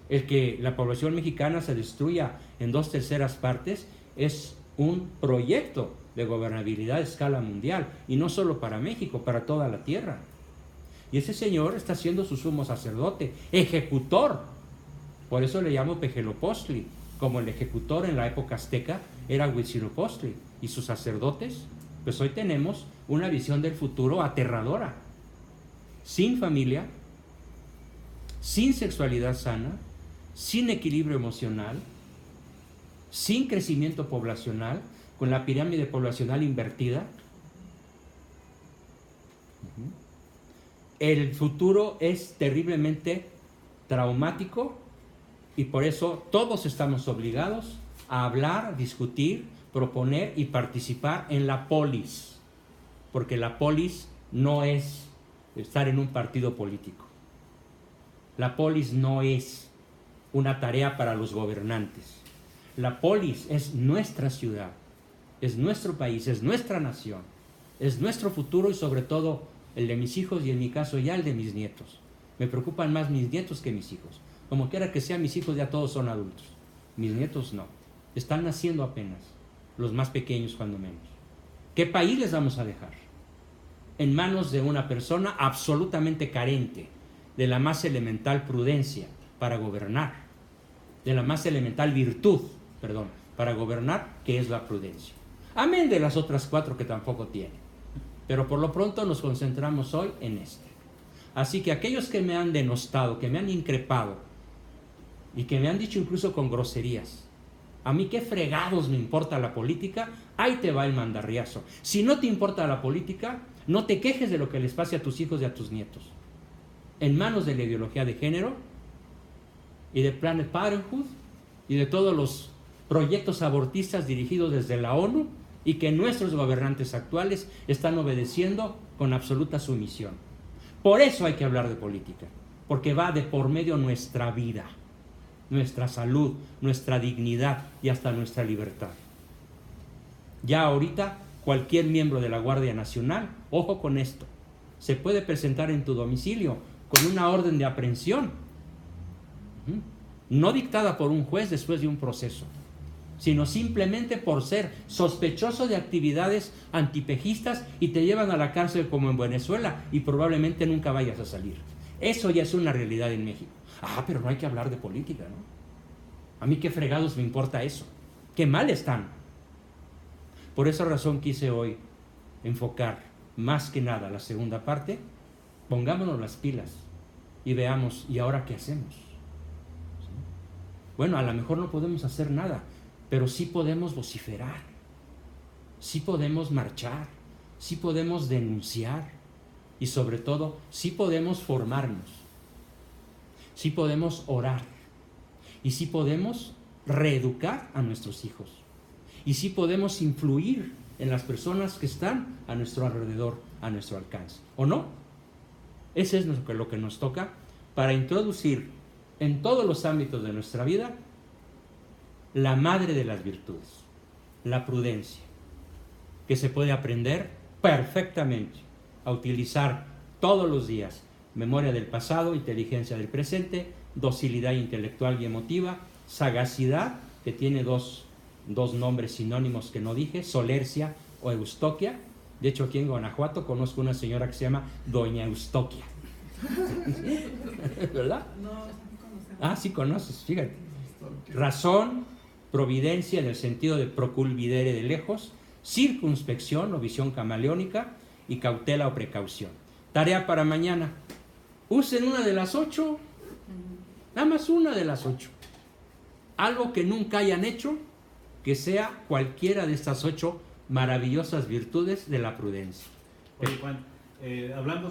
El que la población mexicana se destruya en 2/3 partes es un proyecto de gobernabilidad a escala mundial, y no solo para México, para toda la tierra. Y ese señor está siendo su sumo sacerdote, ejecutor. Por eso le llamo Pejelopostli, como el ejecutor en la época azteca era Huitzilopochtli, y sus sacerdotes. Pues hoy tenemos una visión del futuro aterradora, sin familia, sin sexualidad sana, sin equilibrio emocional, sin crecimiento poblacional, con la pirámide poblacional invertida. El futuro es terriblemente traumático, y por eso todos estamos obligados a hablar, discutir, proponer y participar en la polis, porque la polis no es estar en un partido político. La polis no es una tarea para los gobernantes. La polis es nuestra ciudad, es nuestro país, es nuestra nación, es nuestro futuro, y sobre todo el de mis hijos, y en mi caso ya el de mis nietos. Me preocupan más mis nietos que mis hijos. Como quiera que sea, mis hijos ya todos son adultos. Mis nietos no. Están naciendo apenas, los más pequeños cuando menos. ¿Qué país les vamos a dejar? En manos de una persona absolutamente carente de la más elemental prudencia para gobernar, de la más elemental virtud, para gobernar, que es la prudencia. Amén de las otras 4 que tampoco tiene. Pero por lo pronto nos concentramos hoy en este. Así que aquellos que me han denostado, que me han increpado, y que me han dicho incluso con groserías, a mí qué fregados me importa la política, ahí te va el mandarriazo. Si no te importa la política, no te quejes de lo que les pase a tus hijos y a tus nietos. En manos de la ideología de género y de Planned Parenthood y de todos los proyectos abortistas dirigidos desde la ONU, y que nuestros gobernantes actuales están obedeciendo con absoluta sumisión. Por eso hay que hablar de política, porque va de por medio nuestra vida, nuestra salud, nuestra dignidad y hasta nuestra libertad. Ya ahorita cualquier miembro de la Guardia Nacional, ojo con esto, se puede presentar en tu domicilio con una orden de aprehensión, no dictada por un juez después de un proceso, sino simplemente por ser sospechoso de actividades antipejistas y te llevan a la cárcel como en Venezuela y probablemente nunca vayas a salir. Eso ya es una realidad en México. Ah, pero no hay que hablar de política, ¿no? A mí qué fregados me importa eso. Qué mal están. Por esa razón quise hoy enfocar más que nada la segunda parte. Pongámonos las pilas y veamos, ¿y ahora qué hacemos? ¿Sí? Bueno, a lo mejor no podemos hacer nada, pero sí podemos vociferar, sí podemos marchar, sí podemos denunciar y sobre todo sí podemos formarnos, sí podemos orar y sí podemos reeducar a nuestros hijos y sí podemos influir en las personas que están a nuestro alrededor, a nuestro alcance, ¿o no? Ese es lo que nos toca para introducir en todos los ámbitos de nuestra vida la madre de las virtudes, la prudencia, que se puede aprender perfectamente a utilizar todos los días: memoria del pasado, inteligencia del presente, docilidad intelectual y emotiva, sagacidad, que tiene dos nombres sinónimos que no dije, solercia o eustoquia. De hecho, aquí en Guanajuato conozco una señora que se llama Doña Eustoquia. ¿Verdad? Ah, sí conoces, fíjate. Razón, providencia en el sentido de proculvidere de lejos, circunspección o visión camaleónica y cautela o precaución. Tarea para mañana: usen una de las 8, nada más una de las 8. Algo que nunca hayan hecho, que sea cualquiera de estas 8 maravillosas virtudes de la prudencia. Oye, Juan, hablando